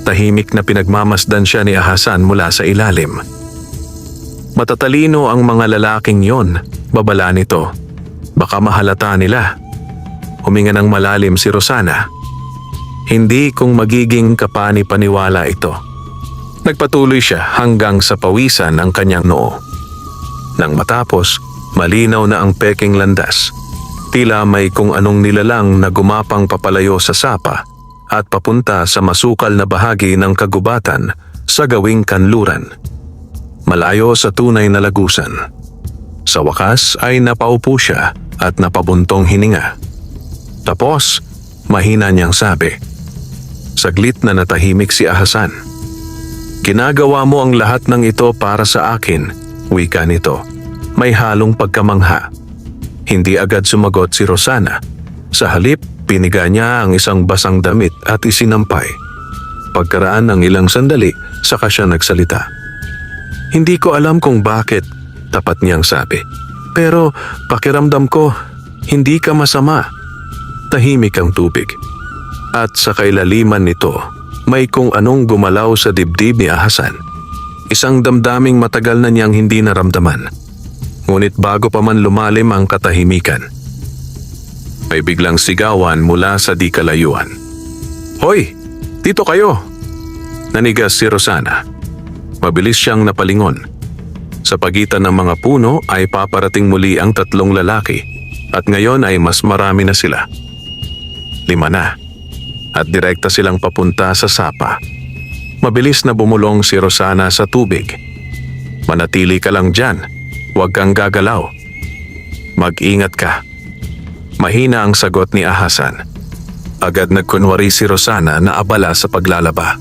Tahimik na pinagmamasdan siya ni Ahasan mula sa ilalim. Matatalino ang mga lalaking yon, babala nito. Baka mahalata nila. Huminga ng malalim si Rosana. Hindi kung magiging kapani-paniwala ito. Nagpatuloy siya hanggang sa pawisan ang kanyang noo. Nang matapos, malinaw na ang peking landas. Tila may kung anong nilalang na gumapang papalayo sa sapa at papunta sa masukal na bahagi ng kagubatan sa gawing kanluran. Malayo sa tunay na lagusan. Sa wakas ay napaupo siya at napabuntong hininga. Tapos, mahina niyang sabi. Saglit na natahimik si Ahasan. Ginagawa mo ang lahat ng ito para sa akin, wika nito. May halong pagkamangha. Hindi agad sumagot si Rosana. Sa halip, piniga niya ang isang basang damit at isinampay. Pagkaraan ng ilang sandali, saka siya nagsalita. Hindi ko alam kung bakit, tapat niyang sabi. Pero pakiramdam ko, hindi ka masama. Tahimik ang tubig. At sa kailaliman nito, may kung anong gumalaw sa dibdib ni Ahasan. Isang damdaming matagal na niyang hindi naramdaman. Ngunit bago pa man lumalim ang katahimikan, may biglang sigawan mula sa di kalayuan. Hoy! Dito kayo! Nanigas si Rosana. Mabilis siyang napalingon. Sa pagitan ng mga puno ay paparating muli ang tatlong lalaki at ngayon ay mas marami na sila. 5 na. At direkta silang papunta sa sapa. Mabilis na bumulong si Rosana sa tubig. Manatili ka lang dyan. Huwag kang gagalaw. Mag-ingat ka. Mahina ang sagot ni Ahasan. Agad nagkunwari si Rosana na abala sa paglalaba.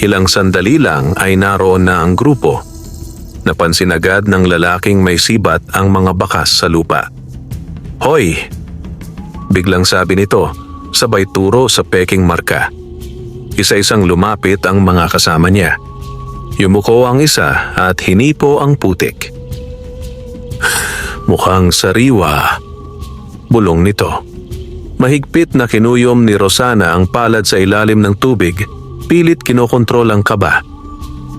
Ilang sandali lang ay naroon na ang grupo. Napansin agad ng lalaking may sibat ang mga bakas sa lupa. Hoy! Biglang sabi nito, sabay turo sa peking marka. Isa-isang lumapit ang mga kasama niya. Yumuko ang isa at hinipo ang putik. Mukhang sariwa. Bulong nito. Mahigpit na kinuyom ni Rosana ang palad sa ilalim ng tubig, pilit kinokontrol ang kaba.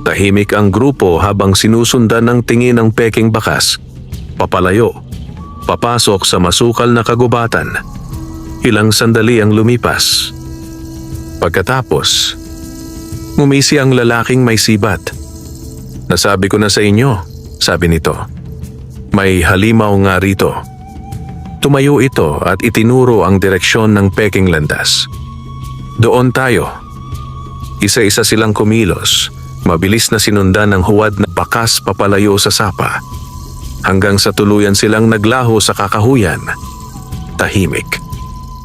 Tahimik ang grupo habang sinusundan ng tingin ng peking bakas. Papalayo. Papasok sa masukal na kagubatan. Ilang sandali ang lumipas. Pagkatapos, ngumisi ang lalaking may sibat. Nasabi ko na sa inyo, sabi nito. May halimaw nga rito. Tumayo ito at itinuro ang direksyon ng peking landas. Doon tayo. Isa-isa silang kumilos. Mabilis na sinundan ng huwad na bakas papalayo sa sapa. Hanggang sa tuluyan silang naglaho sa kakahuyan. Tahimik.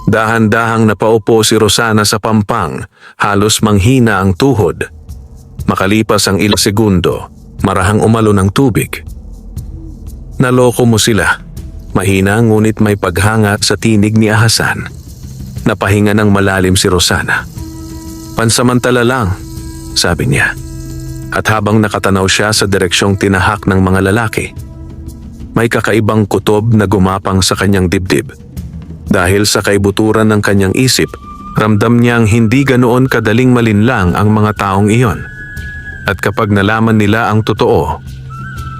Dahan-dahang napaupo si Rosana sa pampang, halos manghina ang tuhod. Makalipas ang ilang segundo, marahang umalo ng tubig. Naloko mo sila. Mahina ngunit may paghanga sa tinig ni Ahasan. Napahinga ng malalim si Rosana. Pansamantala lang, sabi niya. At habang nakatanaw siya sa direksyong tinahak ng mga lalaki, may kakaibang kutob na gumapang sa kanyang dibdib. Dahil sa kaibuturan ng kanyang isip, ramdam niyang hindi ganoon kadaling malinlang ang mga taong iyon. At kapag nalaman nila ang totoo,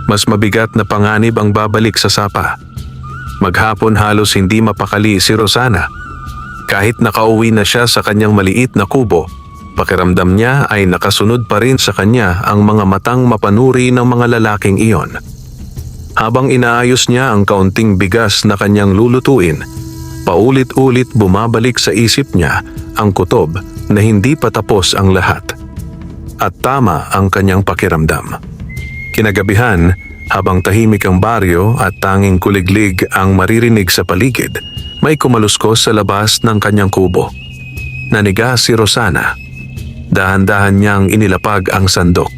mas mabigat na panganib ang babalik sa sapa. Maghapon halos hindi mapakali si Rosana. Kahit nakauwi na siya sa kanyang maliit na kubo, pakiramdam niya ay nakasunod pa rin sa kanya ang mga matang mapanuri ng mga lalaking iyon. Habang inaayos niya ang kaunting bigas na kanyang lulutuin, paulit-ulit bumabalik sa isip niya ang kutob na hindi pa tapos ang lahat. At tama ang kanyang pakiramdam. Kinagabihan, habang tahimik ang baryo at tanging kuliglig ang maririnig sa paligid, may kumaluskos sa labas ng kanyang kubo. Naniga si Rosana. Dahan-dahan niyang inilapag ang sandok.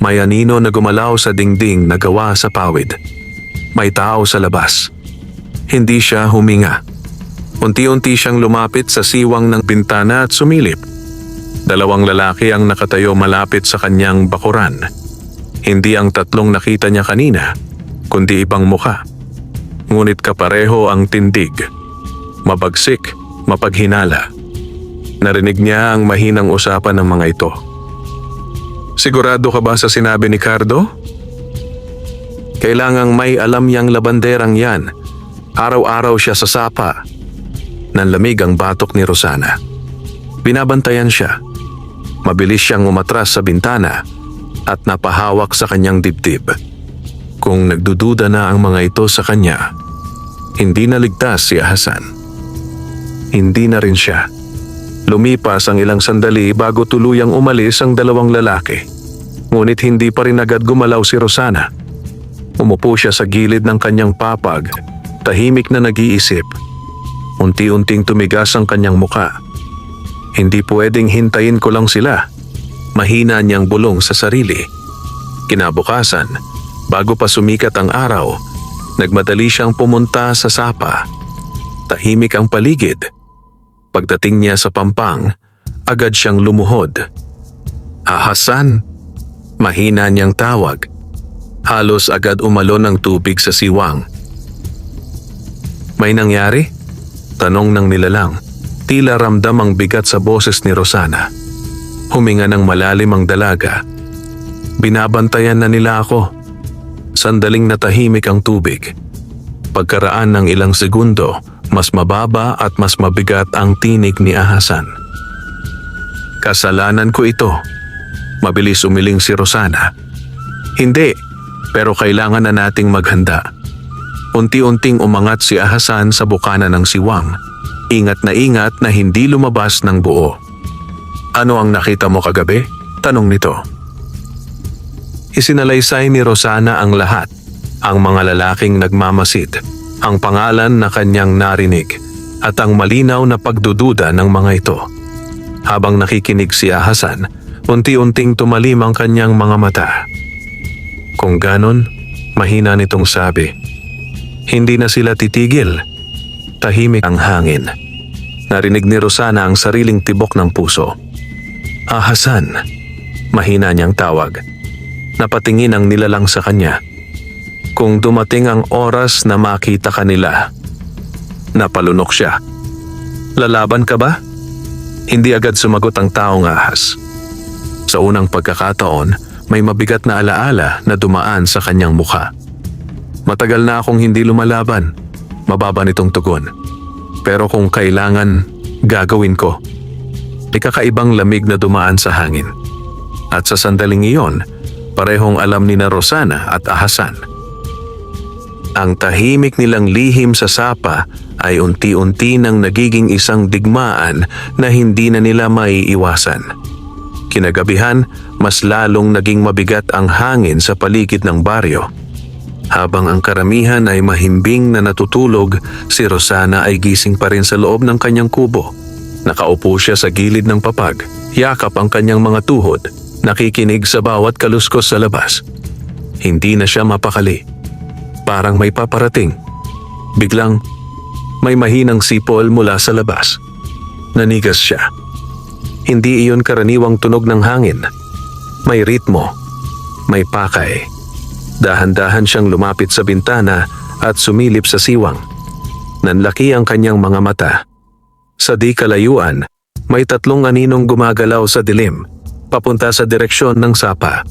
May anino na gumalaw sa dingding na gawa sa pawid. May tao sa labas. Hindi siya huminga. Unti-unti siyang lumapit sa siwang ng bintana at sumilip. 2 lalaki ang nakatayo malapit sa kanyang bakuran. Hindi ang tatlong nakita niya kanina, kundi ibang muka. Ngunit kapareho ang tindig. Mabagsik, mapaghinala. Narinig niya ang mahinang usapan ng mga ito. Sigurado ka ba sa sinabi ni Cardo? Kailangang may alam yang labanderang yan. Araw-araw siya sa sapa. Nanlamig ang batok ni Rosana. Binabantayan siya. Mabilis siyang umatras sa bintana at napahawak sa kanyang dibdib. Kung nagdududa na ang mga ito sa kanya, hindi naligtas si Hasan. Hindi na rin siya. Lumipas ang ilang sandali bago tuluyang umalis ang dalawang lalaki. Ngunit hindi pa rin agad gumalaw si Rosana. Umupo siya sa gilid ng kanyang papag, tahimik na nag-iisip. Unti-unting tumigas ang kanyang muka. Hindi pwedeng hintayin ko lang sila. Mahina niyang bulong sa sarili. Kinabukasan, bago pa sumikat ang araw, nagmadali siyang pumunta sa sapa. Tahimik ang paligid. Pagdating niya sa pampang, agad siyang lumuhod. Hasan, mahina niyang tawag. Halos agad umalon ng tubig sa siwang. May nangyari? Tanong ng nilalang. Tila ramdam ang bigat sa boses ni Rosana. Huminga ng malalim ang dalaga. Binabantayan na nila ako. Sandaling natahimik ang tubig. Pagkaraan ng ilang segundo, mas mababa at mas mabigat ang tinig ni Hasan. Kasalanan ko ito. Mabilis umiling si Rosana. Hindi, pero kailangan na nating maghanda. Unti-unting umangat si Hasan sa bukana ng siwang. Ingat na hindi lumabas ng buo. Ano ang nakita mo kagabi? Tanong nito. Isinalaysay ni Rosana ang lahat. Ang mga lalaking nagmamasid, ang pangalan na kanyang narinig, at ang malinaw na pagdududa ng mga ito. Habang nakikinig si Hasan, unti-unting tumalim ang kanyang mga mata. Kung ganon, mahina nitong sabi. Hindi na sila titigil. Tahimik ang hangin. Narinig ni Rosana ang sariling tibok ng puso. Hasan, mahina niyang tawag. Napatingin ang nilalang sa kanya. Kung dumating ang oras na makita kanila, napalunok siya. Lalaban ka ba? Hindi agad sumagot ang taong ahas. Sa unang pagkakataon, may mabigat na alaala na dumaan sa kanyang mukha. Matagal na akong hindi lumalaban. Mababa nitong tugon. Pero kung kailangan, gagawin ko. Ikakaibang lamig na dumaan sa hangin. At sa sandaling iyon, parehong alam ni na Rosana at Hasan. Ang tahimik nilang lihim sa sapa ay unti-unti nang nagiging isang digmaan na hindi na nila maiiwasan. Kinagabihan, mas lalong naging mabigat ang hangin sa paligid ng baryo. Habang ang karamihan ay mahimbing na natutulog, si Rosana ay gising pa rin sa loob ng kanyang kubo. Nakaupo siya sa gilid ng papag, yakap ang kanyang mga tuhod, nakikinig sa bawat kaluskos sa labas. Hindi na siya mapakali. Parang may paparating. Biglang, may mahinang sipol mula sa labas. Nanigas siya. Hindi iyon karaniwang tunog ng hangin. May ritmo, may pakay. Dahan-dahan siyang lumapit sa bintana at sumilip sa siwang. Nanlaki ang kanyang mga mata. Sa di kalayuan, may tatlong aninong gumagalaw sa dilim, papunta sa direksyon ng sapa.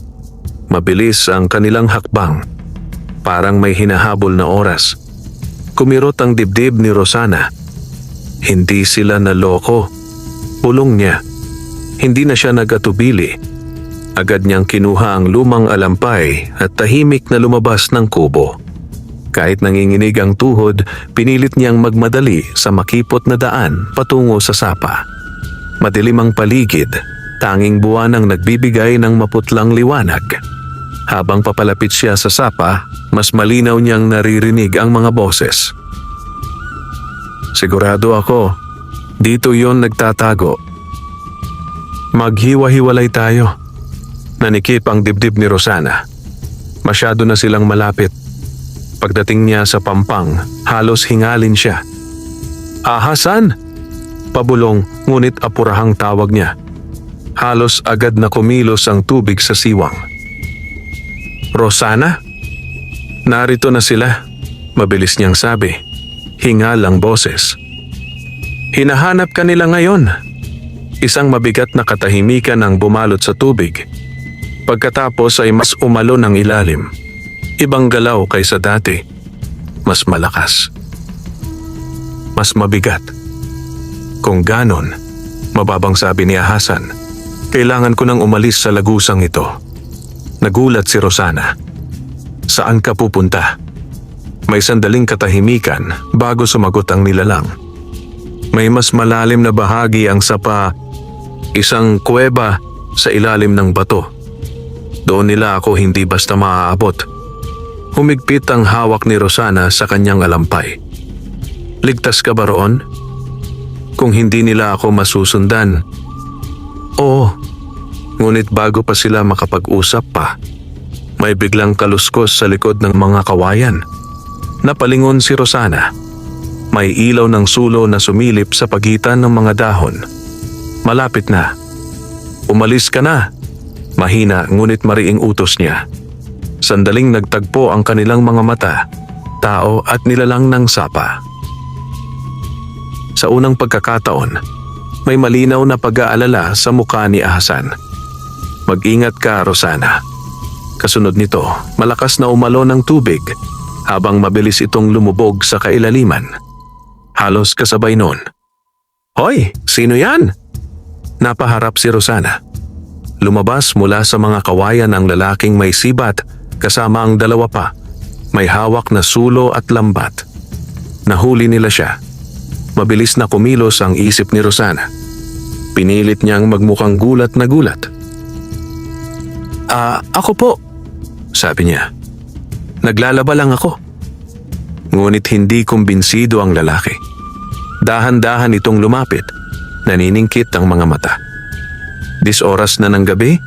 Mabilis ang kanilang hakbang. Parang may hinahabol na oras. Kumirot ang dibdib ni Rosana. Hindi sila naloko. Pulong niya. Hindi na siya nagatubili. Agad niyang kinuha ang lumang alampay at tahimik na lumabas ng kubo. Kahit nanginginig ang tuhod, pinilit niyang magmadali sa makipot na daan patungo sa sapa. Madilim ang paligid, tanging buwan ang nagbibigay ng maputlang liwanag. Habang papalapit siya sa sapa, mas malinaw niyang naririnig ang mga boses. Sigurado ako, dito yon nagtatago. Maghiwa-hiwalay tayo. Nanikip ang dibdib ni Rosana. Masyado na silang malapit. Pagdating niya sa pampang, halos hingalin siya. Hasan! Pabulong, ngunit apurahang tawag niya. Halos agad na kumilos ang tubig sa siwang. Rosana? Narito na sila, mabilis niyang sabi. Hingal ang boses. Hinahanap ka nila ngayon. Isang mabigat na katahimikan ang bumalot sa tubig. Pagkatapos ay mas umalo ng ilalim. Ibang galaw kaysa dati. Mas malakas. Mas mabigat. Kung ganon, mababang sabi ni Hasan, kailangan ko nang umalis sa lagusang ito. Nagulat si Rosana. Saan ka pupunta? May sandaling katahimikan bago sumagot ang nilalang. May mas malalim na bahagi ang sapa, isang kuweba sa ilalim ng bato. Doon nila ako hindi basta maaabot. Humigpit ang hawak ni Rosana sa kanyang alampay. Ligtas ka ba roon? Kung hindi nila ako masusundan. Oo, ngunit bago pa sila makapag-usap pa, may biglang kaluskos sa likod ng mga kawayan. Napalingon si Rosana. May ilaw ng sulo na sumilip sa pagitan ng mga dahon. Malapit na. Umalis ka na. Mahina ngunit mariing utos niya. Sandaling nagtagpo ang kanilang mga mata, tao at nilalang ng sapa. Sa unang pagkakataon, may malinaw na pag-aalala sa mukha ni Hasan. Mag-ingat ka, Rosana. Kasunod nito, malakas na umalo ng tubig habang mabilis itong lumubog sa kailaliman. Halos kasabay noon. Hoy, sino yan? Napaharap si Rosana. Lumabas mula sa mga kawayan ang lalaking may sibat kasama ang dalawa pa. May hawak na sulo at lambat. Nahuli nila siya. Mabilis na kumilos ang isip ni Rosana. Pinilit niyang magmukhang gulat na gulat. Ako po, sabi niya. Naglalaba lang ako. Ngunit hindi kumbinsido ang lalaki. Dahan-dahan itong lumapit. Naniningkit ang mga mata. 10 oras na ng gabi?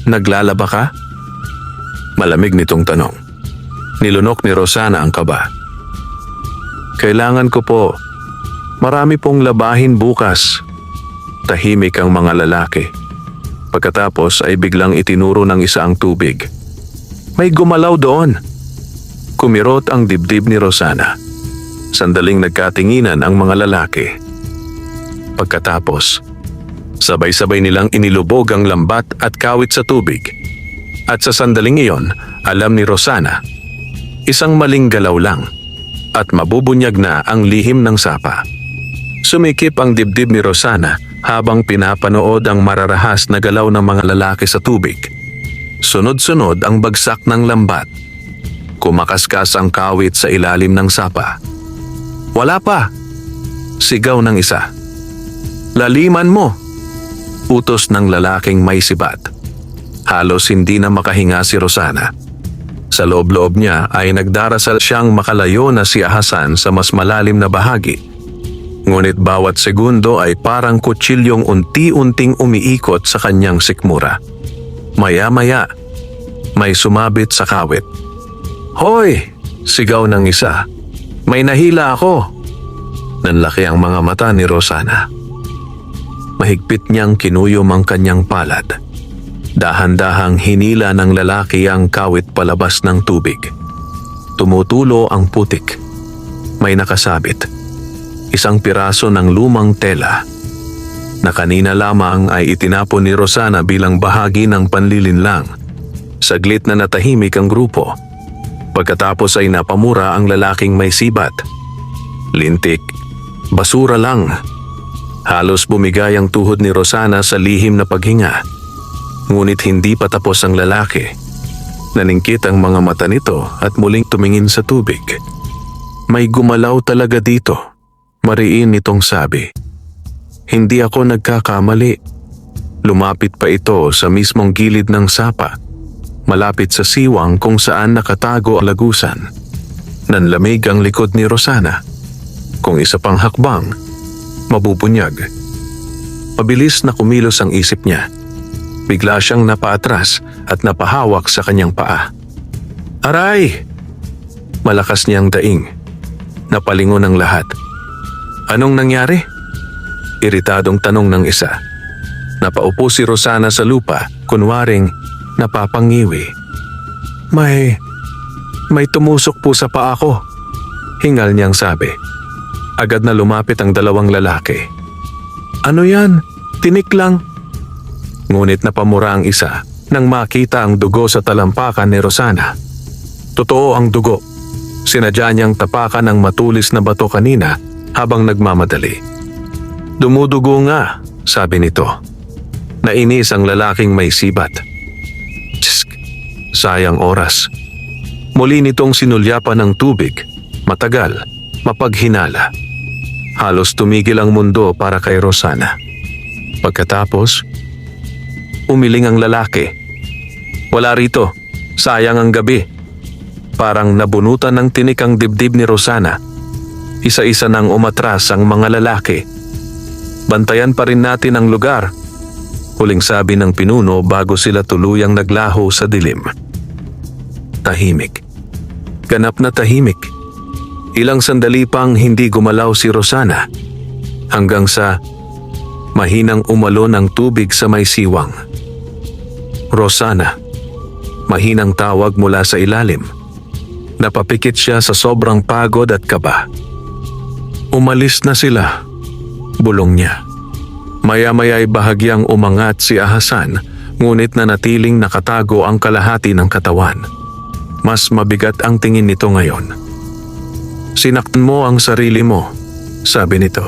Naglalaba ka? Malamig nitong tanong. Nilunok ni Rosana ang kaba. Kailangan ko po. Marami pong labahin bukas. Tahimik ang mga lalaki. Pagkatapos ay biglang itinuro ng isa ang tubig. May gumalaw doon. Kumirot ang dibdib ni Rosana. Sandaling nagkatinginan ang mga lalaki. Pagkatapos, sabay-sabay nilang inilubog ang lambat at kawit sa tubig. At sa sandaling iyon, alam ni Rosana, isang maling galaw lang at mabubunyag na ang lihim ng sapa. Sumikip ang dibdib ni Rosana habang pinapanood ang mararahas na galaw ng mga lalaki sa tubig. Sunod-sunod ang bagsak ng lambat. Kumakaskas ang kawit sa ilalim ng sapa. Wala pa! Sigaw ng isa. Laliman mo! Utos ng lalaking may sibat. Halos hindi na makahinga si Rosana. Sa loob-loob niya ay nagdarasal siyang makalayo na si Hasan sa mas malalim na bahagi. Ngunit bawat segundo ay parang kutsilyong unti-unting umiikot sa kanyang sikmura. Maya-maya, may sumabit sa kawit. Hoy! Sigaw ng isa. May nahila ako! Nanlaki ang mga mata ni Rosana. Mahigpit niyang kinuyom ang kanyang palad. Dahan-dahang hinila ng lalaki ang kawit palabas ng tubig. Tumutulo ang putik. May nakasabit. Isang piraso ng lumang tela na kanina lamang ay itinapon ni Rosana bilang bahagi ng panlilinlang. Saglit na natahimik ang grupo. Pagkatapos ay napamura ang lalaking may sibat. Lintik, basura lang. Halos bumigay ang tuhod ni Rosana sa lihim na paghinga. Ngunit hindi pa tapos ang lalaki. Naningkit ang mga mata nito at muling tumingin sa tubig. May gumalaw talaga dito. Mariin itong sabi. Hindi ako nagkakamali. Lumapit pa ito sa mismong gilid ng sapa. Malapit sa siwang kung saan nakatago ang lagusan. Nanlamig ang likod ni Rosana. Kung isa pang hakbang, mabubunyag. Mabilis na kumilos ang isip niya. Bigla siyang napaatras at napahawak sa kanyang paa. Aray! Malakas niyang daing. Napalingon ang lahat. Anong nangyari? Iritadong tanong ng isa. Napaupo si Rosana sa lupa, kunwaring napapangiwi. May tumusok po sa paa ko. Hingal niyang sabi. Agad na lumapit ang dalawang lalaki. Ano yan? Tinik lang. Ngunit napamura ang isa nang makita ang dugo sa talampakan ni Rosana. Totoo ang dugo. Sinadya niyang tapakan ng matulis na bato kanina habang nagmamadali. Dumudugo nga, sabi nito. Nainis ang lalaking may sibat. Tsk, sayang oras. Muli nitong sinulyapan ng tubig, matagal, mapaghinala. Halos tumigil ang mundo para kay Rosana. Pagkatapos, umiling ang lalaki. Wala rito, sayang ang gabi. Parang nabunutan ng tinik ang dibdib ni Rosana. Isa-isa nang umatras ang mga lalaki. Bantayan pa rin natin ang lugar. Huling sabi ng pinuno bago sila tuluyang naglaho sa dilim. Tahimik. Ganap na tahimik. Ilang sandali pang hindi gumalaw si Rosana hanggang sa mahinang umalon ang tubig sa may siwang. Rosana, mahinang tawag mula sa ilalim. Napapikit siya sa sobrang pagod at kaba. Umalis na sila, bulong niya. Maya-maya ay bahagyang umangat si Ahasan, ngunit nanatiling nakatago ang kalahati ng katawan. Mas mabigat ang tingin nito ngayon. Sinaktan mo ang sarili mo, sabi nito.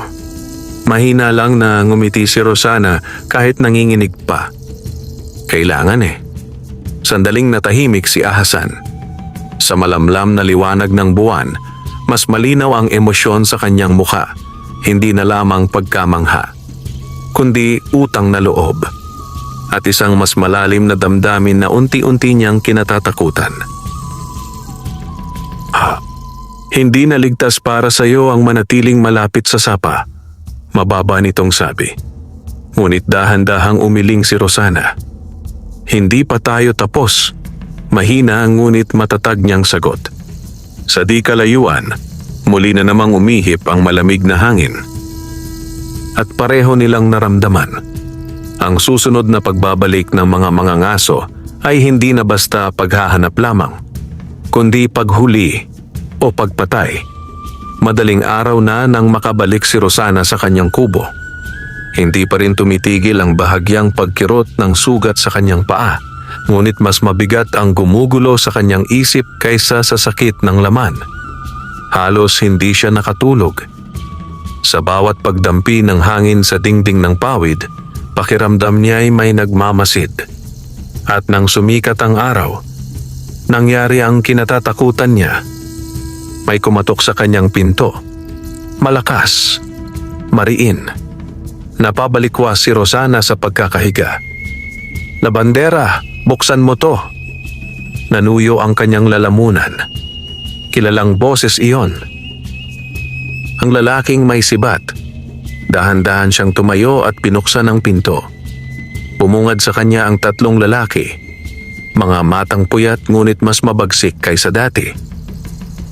Mahina lang na ngumiti si Rosana kahit nanginginig pa. Kailangan Sandaling natahimik si Ahasan. Sa malamlam na liwanag ng buwan, mas malinaw ang emosyon sa kanyang mukha, hindi na lamang pagkamangha, kundi utang na loob. At isang mas malalim na damdamin na unti-unti niyang kinatatakutan. Hindi naligtas para sa iyo ang manatiling malapit sa sapa, mababa nitong sabi. Ngunit dahan-dahang umiling si Rosana. Hindi pa tayo tapos, mahina ngunit matatag niyang sagot. Sa di kalayuan, muli na namang umihip ang malamig na hangin. At pareho nilang naramdaman. Ang susunod na pagbabalik ng mga mangangaso ay hindi na basta paghahanap lamang, kundi paghuli o pagpatay. Madaling araw na nang makabalik si Rosana sa kanyang kubo. Hindi pa rin tumitigil ang bahagyang pagkirot ng sugat sa kanyang paa, ngunit mas mabigat ang gumugulo sa kanyang isip kaysa sa sakit ng laman. Halos hindi siya nakatulog. Sa bawat pagdampi ng hangin sa dingding ng pawid, pakiramdam niya ay may nagmamasid. At nang sumikat ang araw, nangyari ang kinatatakutan niya. May kumatok sa kanyang pinto. Malakas, mariin. Napabalikwas si Rosana sa pagkakahiga. Labandera, buksan mo to. Nanuyo ang kanyang lalamunan. Kilalang boses iyon. Ang lalaking may sibat. Dahan-dahan siyang tumayo at pinuksan ang pinto. Bumungad sa kanya ang tatlong lalaki. Mga matang puyat ngunit mas mabagsik kaysa dati.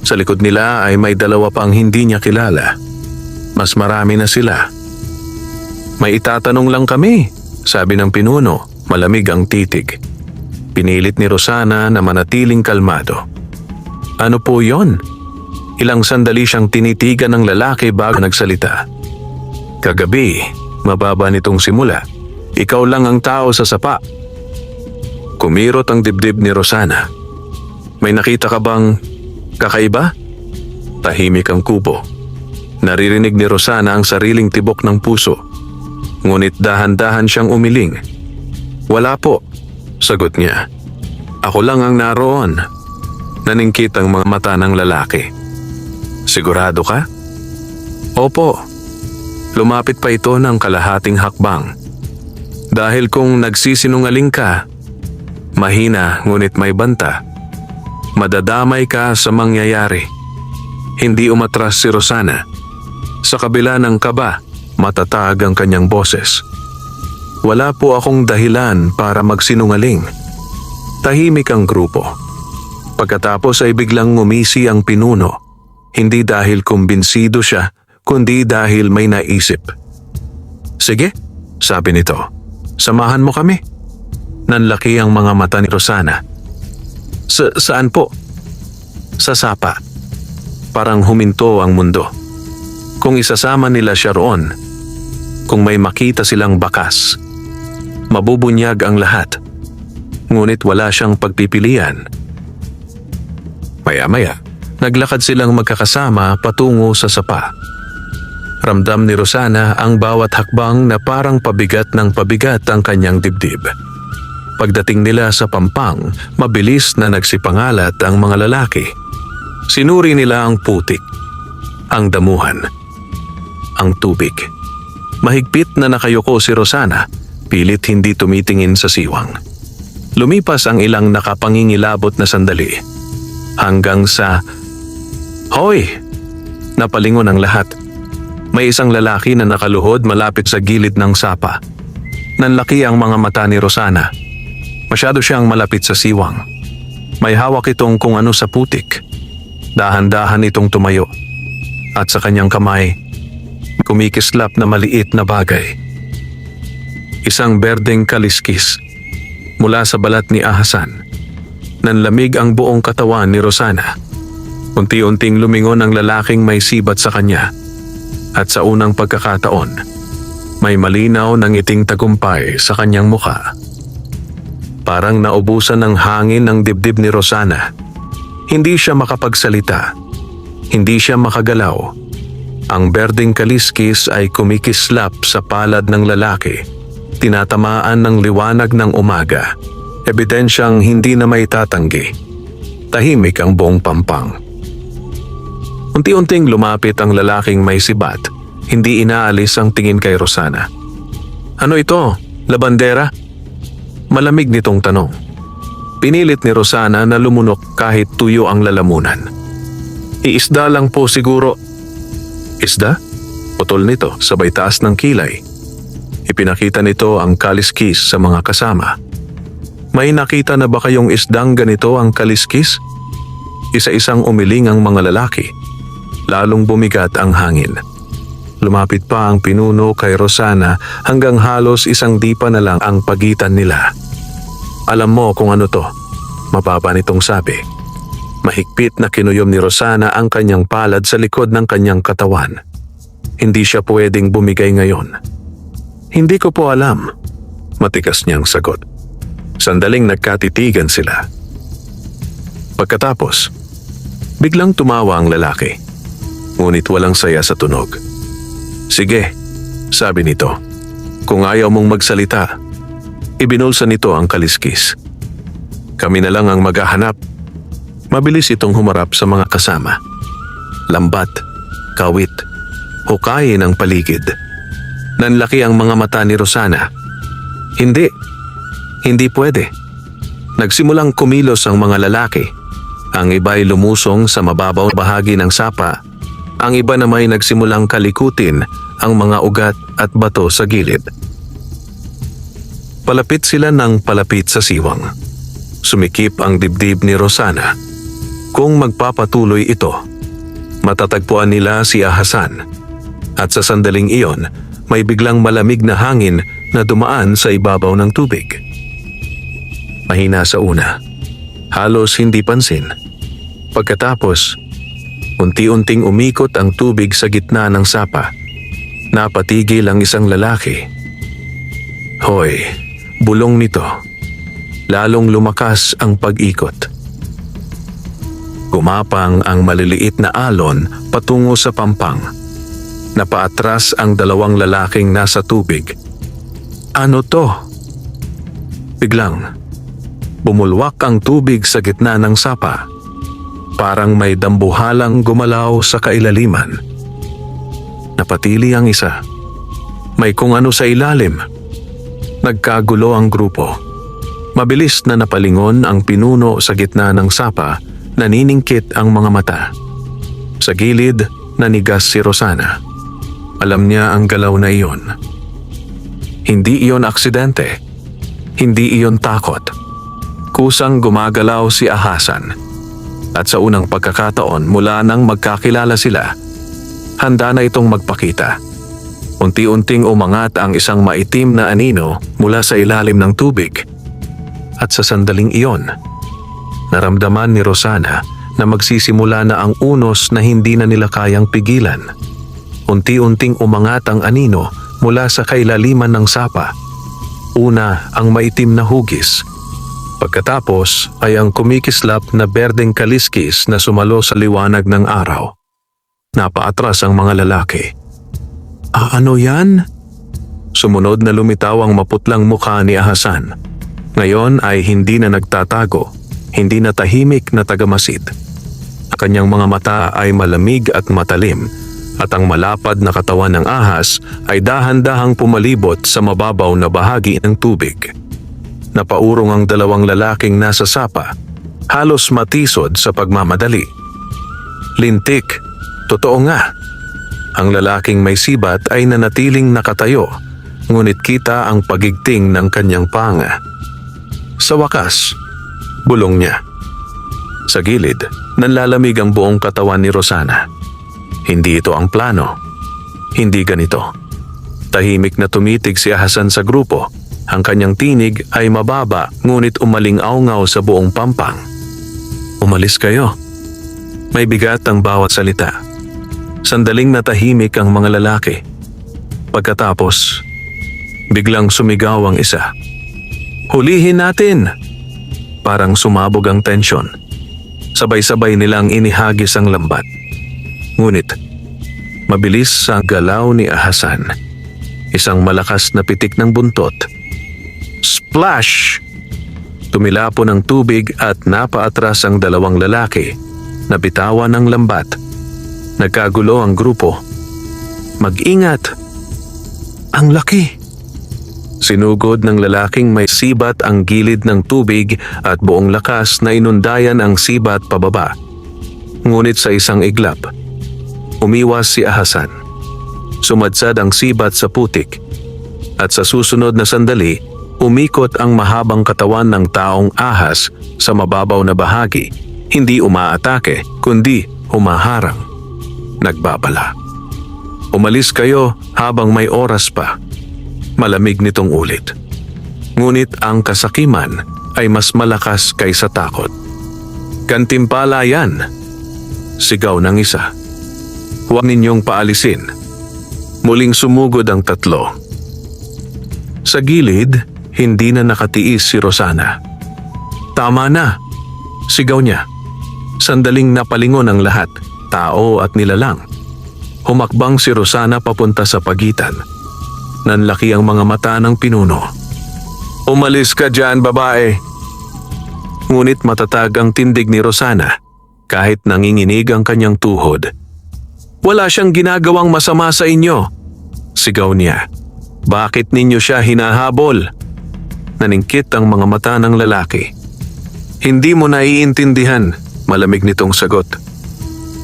Sa likod nila ay may dalawa pang hindi niya kilala. Mas marami na sila. May itatanong lang kami, sabi ng pinuno, malamig ang titig. Pinilit ni Rosana na manatiling kalmado. Ano po yon? Ilang sandali siyang tinitigan ng lalaki bago nagsalita. Kagabi, mababa nitong simula, ikaw lang ang tao sa sapa. Kumirot ang dibdib ni Rosana. May nakita ka bang kakaiba? Tahimik ang kubo. Naririnig ni Rosana ang sariling tibok ng puso. Ngunit dahan-dahan siyang umiling. Wala po, sagot niya. Ako lang ang naroon. Naningkit ang mga mata ng lalaki. Sigurado ka? Opo. Lumapit pa ito ng kalahating hakbang. Dahil kung nagsisinungaling ka, mahina ngunit may banta, madadamay ka sa mangyayari. Hindi umatras si Rosana. Sa kabila ng kaba, matatag ang kanyang boses. Wala po akong dahilan para magsinungaling. Tahimik ang grupo. Pagkatapos ay biglang ngumisi ang pinuno. Hindi dahil kumbinsido siya, kundi dahil may naisip. Sige, sabi nito. Samahan mo kami. Nanlaki ang mga mata ni Rosana. Saan po? Sa sapa. Parang huminto ang mundo. Kung isasama nila siya roon, kung may makita silang bakas, mabubunyag ang lahat. Ngunit wala siyang pagpipilian. Maya-maya, naglakad silang magkakasama patungo sa sapa. Ramdam ni Rosana ang bawat hakbang na parang pabigat ng pabigat ang kanyang dibdib. Pagdating nila sa pampang, mabilis na nagsipangalat ang mga lalaki. Sinuri nila ang putik, ang damuhan, ang tubig. Mahigpit na nakayuko si Rosana, pilit hindi tumitingin sa siwang. Lumipas ang ilang nakapangingilabot na sandali. Hanggang sa, "Hoy!" Napalingon ang lahat. May isang lalaki na nakaluhod malapit sa gilid ng sapa. Nanlaki ang mga mata ni Rosana. Masyado siyang malapit sa siwang. May hawak itong kung ano sa putik. Dahan-dahan itong tumayo. At sa kanyang kamay, kumikislap na maliit na bagay. Isang berdeng kaliskis. Mula sa balat ni Ahasan, nanlamig ang buong katawan ni Rosana. Unti-unting lumingon ang lalaking may sibat sa kanya. At sa unang pagkakataon, may malinaw na ngiting tagumpay sa kanyang mukha. Parang naubusan ng hangin ng dibdib ni Rosana. Hindi siya makapagsalita. Hindi siya makagalaw. Ang berdeng kaliskis ay kumikislap sa palad ng lalaki. Tinatamaan ng liwanag ng umaga. Ebidensyang hindi na may tatanggi. Tahimik ang buong pampang. Unti-unting lumapit ang lalaking may sibat. Hindi inaalis ang tingin kay Rosana. "Ano ito? Labandera?" Malamig nitong tanong. Pinilit ni Rosana na lumunok kahit tuyo ang lalamunan. "Iisda lang po siguro." "Isda?" Putol nito sabay taas ng kilay. Ipinakita nito ang kaliskis sa mga kasama. "May nakita na ba kayong isdang ganito ang kaliskis?" Isa-isang umiling ang mga lalaki. Lalong bumigat ang hangin. Lumapit pa ang pinuno kay Rosana hanggang halos isang dipa na lang ang pagitan nila. "Alam mo kung ano to?" Mababa nitong sabi. Mahigpit na kinuyom ni Rosana ang kanyang palad sa likod ng kanyang katawan. Hindi siya pwedeng bumigay ngayon. "Hindi ko po alam," matikas niyang sagot. Sandaling nagkatitigan sila. Pagkatapos, biglang tumawa ang lalaki. Ngunit walang saya sa tunog. "Sige," sabi nito. "Kung ayaw mong magsalita." Ibinulsa nito ang kaliskis. "Kami na lang ang maghahanap." Mabilis itong humarap sa mga kasama. Lambat, kawit, hukayin ang paligid. Nanlaki ang mga mata ni Rosana. Hindi pwede." Nagsimulang kumilos ang mga lalaki. Ang iba'y lumusong sa mababaw bahagi ng sapa. Ang iba naman ay nagsimulang kalikutin ang mga ugat at bato sa gilid. Palapit sila ng palapit sa siwang. Sumikip ang dibdib ni Rosana. Kung magpapatuloy ito, matatagpuan nila si Ahasan. At sa sandaling iyon, may biglang malamig na hangin na dumaan sa ibabaw ng tubig. Mahina sa una, halos hindi pansin. Pagkatapos, unti-unting umikot ang tubig sa gitna ng sapa. Napatigil ang isang lalaki. "Hoy," bulong nito. Lalong lumakas ang pag-ikot. Gumapang ang maliliit na alon patungo sa pampang. Napaatras ang dalawang lalaking nasa tubig. "Ano to?" Biglang, bumulwak ang tubig sa gitna ng sapa. Parang may dambuhalang gumalaw sa kailaliman. Napatili ang isa. May kung ano sa ilalim. Nagkagulo ang grupo. Mabilis na napalingon ang pinuno sa gitna ng sapa, naniningkit ang mga mata. Sa gilid, nanigas si Rosana. Alam niya ang galaw na iyon. Hindi iyon aksidente. Hindi iyon takot. Kusang gumagalaw si Ahasan. At sa unang pagkakataon mula nang magkakilala sila, handa na itong magpakita. Unti-unting umangat ang isang maitim na anino mula sa ilalim ng tubig. At sa sandaling iyon, Naramdaman ni Rosana na magsisimula na ang unos na hindi na nila kayang pigilan. Unti-unting umangat ang anino mula sa kailaliman ng sapa. Una ang maitim na hugis. Pagkatapos ay ang kumikislap na berdeng kaliskis na sumalo sa liwanag ng araw. Napaatras ang mga lalaki. Ano yan? Sumunod na lumitaw ang maputlang mukha ni Ahasan. Ngayon ay hindi na nagtatago, hindi na tahimik na tagamasid. Ang kanyang mga mata ay malamig at matalim, at ang malapad na katawan ng ahas ay dahan-dahang pumalibot sa mababaw na bahagi ng tubig. Napaurong ang dalawang lalaking nasa sapa, halos matisod sa pagmamadali. Lintik, totoo nga. Ang lalaking may sibat ay nanatiling nakatayo, ngunit kita ang pagigting ng kanyang panga. Sa wakas, bulong niya. Sa gilid, nanlalamig ang buong katawan ni Rosana. Hindi ito ang plano. Hindi ganito. Tahimik na tumitig si Ahasan sa grupo. Ang kanyang tinig ay mababa ngunit umaling-awngaw sa buong pampang. Umalis kayo. May bigat ang bawat salita. Sandaling natahimik ang mga lalaki. Pagkatapos, biglang sumigaw ang isa. Hulihin natin! Parang sumabog ang tensyon. Sabay-sabay nilang inihagis ang lambat. Ngunit, mabilis sa galaw ni Ahasan. Isang malakas na pitik ng buntot. Splash! Tumilapon ang tubig at napaatras ang dalawang lalaki. Nabitawan ng lambat. Nagkagulo ang grupo. Mag-ingat! Ang laki! Sinugod ng lalaking may sibat ang gilid ng tubig at buong lakas na inundayan ang sibat pababa. Ngunit sa isang iglap, umiwas si Ahasan. Sumadsad ang sibat sa putik at sa susunod na sandali, umikot ang mahabang katawan ng taong ahas sa mababaw na bahagi. Hindi umaatake, kundi humaharang. Nagbabala. Umalis kayo habang may oras pa. Malamig nitong ulit. Ngunit ang kasakiman ay mas malakas kaysa takot. Gantimpala yan! Sigaw ng isa. Huwag ninyong paalisin. Muling sumugod ang tatlo. Sa gilid, hindi na nakatiis si Rosana. Tama na! Sigaw niya. Sandaling napalingon ang lahat, tao at nilalang. Humakbang si Rosana papunta sa pagitan. Nanlaki ang mga mata ng pinuno. Umalis ka dyan, babae! Ngunit matatag ang tindig ni Rosana kahit nanginginig ang kanyang tuhod. Wala siyang ginagawang masama sa inyo! Sigaw niya. Bakit ninyo siya hinahabol? Naningkit ang mga mata ng lalaki. Hindi mo naiintindihan, malamig nitong sagot.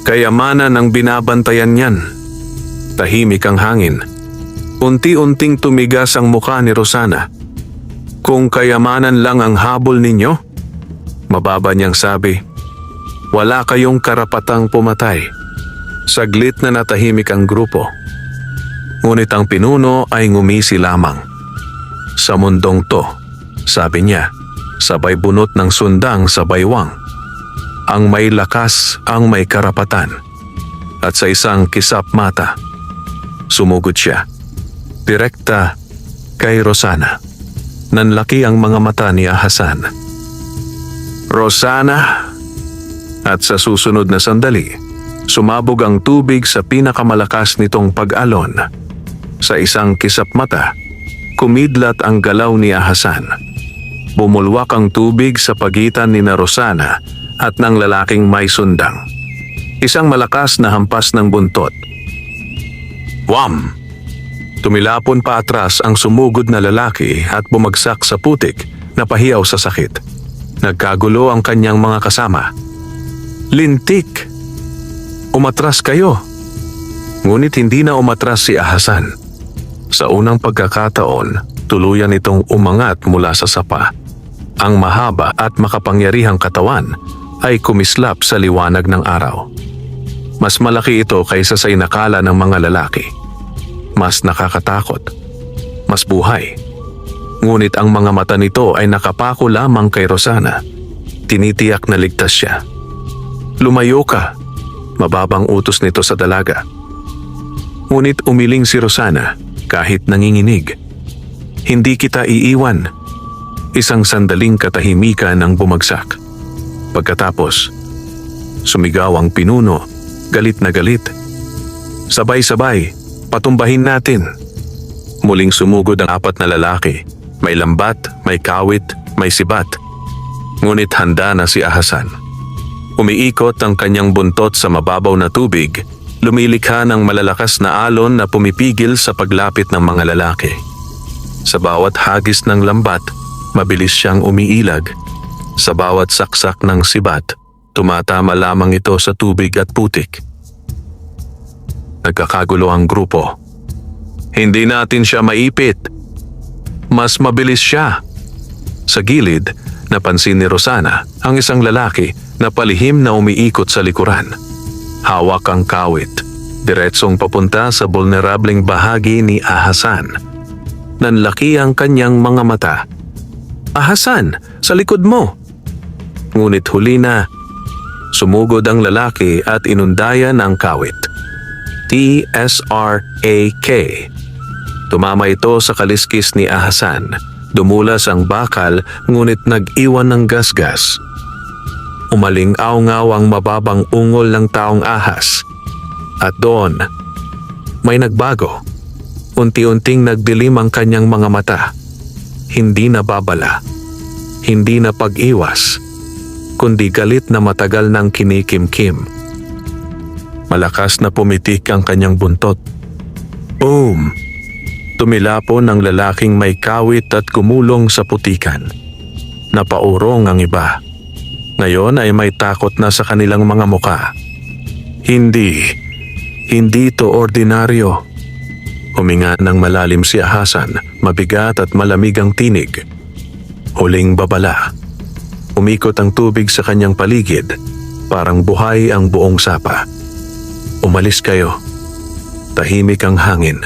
Kayamanan ang binabantayan niyan. Tahimik ang hangin. Unti-unting tumigas ang mukha ni Rosana. Kung kayamanan lang ang habol ninyo, mababa niyang sabi, wala kayong karapatang pumatay. Saglit na natahimik ang grupo. Ngunit ang pinuno ay ngumisi lamang. Sa mundong to, sabi niya, sabay bunot ng sundang sa baywang. Ang may lakas ang may karapatan. At sa isang kisap mata, sumugod siya. Direkta kay Rosana. Nanlaki ang mga mata ni Ahasan. Rosana! At sa susunod na sandali, sumabog ang tubig sa pinakamalakas nitong pag-alon. Sa isang kisap mata, kumidlat ang galaw ni Ahasan. Bumulwak ang tubig sa pagitan ni Rosana at ng lalaking may sundang. Isang malakas na hampas ng buntot. Wham! Tumilapon pa atras ang sumugod na lalaki at bumagsak sa putik na pahiyaw sa sakit. Nagkagulo ang kanyang mga kasama. Lintik! Umatras kayo! Ngunit hindi na umatras si Ahasan. Sa unang pagkakataon, tuluyan itong umangat mula sa sapa. Ang mahaba at makapangyarihang katawan ay kumislap sa liwanag ng araw. Mas malaki ito kaysa sa inakala ng mga lalaki. Mas nakakatakot. Mas buhay. Ngunit ang mga mata nito ay nakapako lamang kay Rosana. Tinitiyak na ligtas siya. "Lumayo ka," mababang utos nito sa dalaga. Ngunit umiling si Rosana kahit nanginginig. "Hindi kita iiwan." Isang sandaling katahimikan ang bumagsak. Pagkatapos, sumigaw ang pinuno, galit na galit. "Sabay-sabay, patumbahin natin." Muling sumugod ang 4 na lalaki. May lambat, may kawit, may sibat. Ngunit handa na si Ahasan. Umiikot ang kanyang buntot sa mababaw na tubig, lumilikha ng malalakas na alon na pumipigil sa paglapit ng mga lalaki. Sa bawat hagis ng lambat, mabilis siyang umiilag. Sa bawat saksak ng sibat, tumatama lamang ito sa tubig at putik. Nagkakagulo ang grupo. "Hindi natin siya maipit. Mas mabilis siya." Sa gilid, napansin ni Rosana ang isang lalaki na palihim na umiikot sa likuran. Hawak ang kawit, diretsong papunta sa vulnerableng bahagi ni Ahasan. Nanlaki ang kanyang mga mata. "Ahasan, sa likod mo!" Ngunit huli na, sumugod ang lalaki at inundayan ang kawit. TSRAK. Tumama ito sa kaliskis ni Ahasan. Dumulas ang bakal ngunit nag-iwan ng gasgas. Umaling-aw-ngaw ang mababang ungol ng taong ahas. At doon, may nagbago. Unti-unting nagdilim ang kanyang mga mata. Hindi na babala. Hindi na pag-iwas. Kundi galit na matagal ng kinikimkim. Malakas na pumitik ang kanyang buntot. Boom! Tumilapon ang lalaking may kawit at gumulong sa putikan. Napaurong ang iba. Ngayon ay may takot na sa kanilang mga muka. Hindi to ordinaryo. Huminga ng malalim si Ahasan, mabigat at malamig ang tinig. Huling babala. Umikot ang tubig sa kanyang paligid, parang buhay ang buong sapa. "Umalis kayo." Tahimik ang hangin.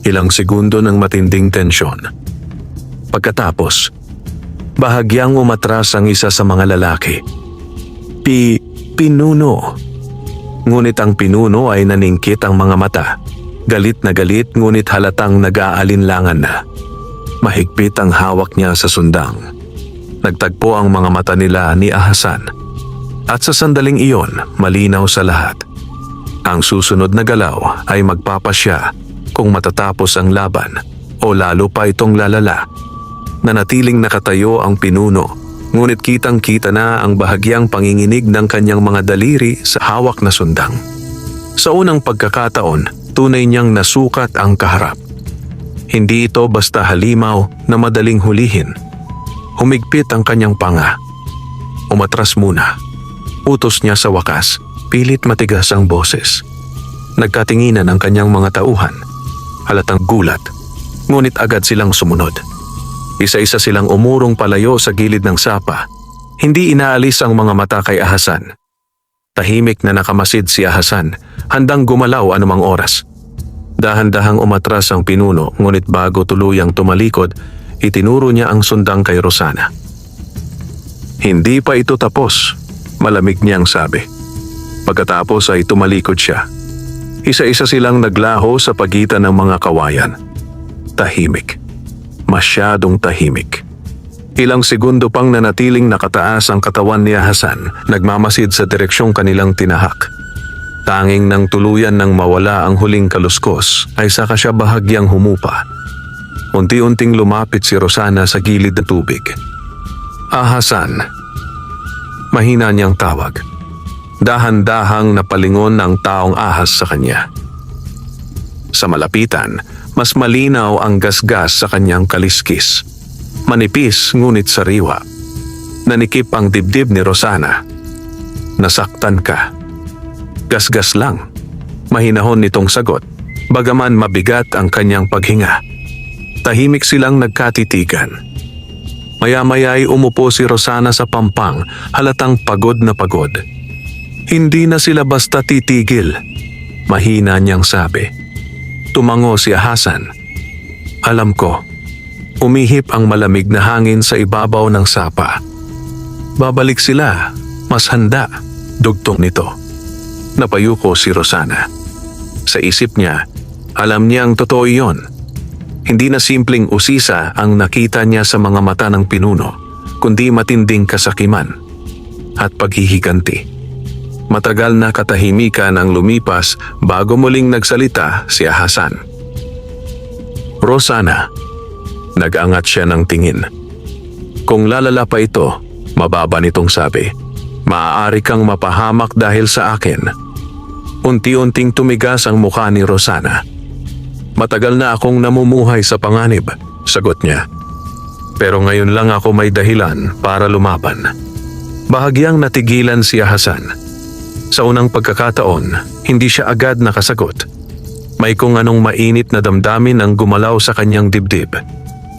Ilang segundo ng matinding tensyon. Pagkatapos, bahagyang umatras ang isa sa mga lalaki. Pinuno. Ngunit ang pinuno ay naningkit ang mga mata. Galit na galit ngunit halatang nag-aalinlangan na. Mahigpit ang hawak niya sa sundang. Nagtagpo ang mga mata nila ni Ahasan. At sa sandaling iyon, malinaw sa lahat. Ang susunod na galaw ay magpapasya kung matatapos ang laban o lalo pa itong lalala. Nanatiling nakatayo ang pinuno, ngunit kitang-kita na ang bahagyang panginginig ng kanyang mga daliri sa hawak na sundang. Sa unang pagkakataon, tunay niyang nasukat ang kaharap. Hindi ito basta halimaw na madaling hulihin. Humigpit ang kanyang panga. Umatras muna. Utos niya sa wakas, pilit matigas ang boses. Nagkatinginan ang kanyang mga tauhan. Halatang gulat, ngunit agad silang sumunod. Isa-isa silang umurong palayo sa gilid ng sapa. Hindi inaalis ang mga mata kay Ahasan. Tahimik na nakamasid si Ahasan, handang gumalaw anumang oras. Dahan-dahang umatras ang pinuno, ngunit bago tuluyang tumalikod, itinuro niya ang sundang kay Rosana. "Hindi pa ito tapos," malamig niyang sabi. Pagkatapos ay tumalikod siya. Isa-isa silang naglaho sa pagitan ng mga kawayan. Tahimik. Masyadong tahimik. Ilang segundo pang nanatiling nakataas ang katawan ni Ahasan, nagmamasid sa direksyong kanilang tinahak. Tanging nang tuluyan nang mawala ang huling kaluskos, ay saka siya bahagyang humupa. Unti-unting lumapit si Rosana sa gilid ng tubig. "Ahasan." Mahina niyang tawag. Dahan-dahang napalingon ng taong ahas sa kanya. Sa malapitan, mas malinaw ang gasgas sa kanyang kaliskis. Manipis ngunit sariwa. Nanikip ang dibdib ni Rosana. "Nasaktan ka." Gasgas lang. Mahinahon nitong sagot, bagaman mabigat ang kanyang paghinga. Tahimik silang nagkatitigan. Maya-maya ay umupo si Rosana sa pampang, halatang pagod na pagod. "Hindi na sila basta titigil," mahina niyang sabi. Tumango si Ahasan. "Alam ko." Umihip ang malamig na hangin sa ibabaw ng sapa. Babalik sila, mas handa, dugtong nito. Napayuko si Rosana. Sa isip niya, alam niyang totoo iyon. Hindi na simpleng usisa ang nakita niya sa mga mata ng pinuno, kundi matinding kasakiman at paghihiganti. Matagal na katahimikan ang lumipas bago muling nagsalita si Hasan. Rosana, nag-angat siya ng tingin. Kung lalala pa ito, mababa nitong sabi, maaari kang mapahamak dahil sa akin. Unti-unting tumigas ang mukha ni Rosana. Matagal na akong namumuhay sa panganib, sagot niya. Pero ngayon lang ako may dahilan para lumaban. Bahagyang natigilan si Hasan. Sa unang pagkakataon, hindi siya agad nakasagot. May kung anong mainit na damdamin ang gumalaw sa kanyang dibdib.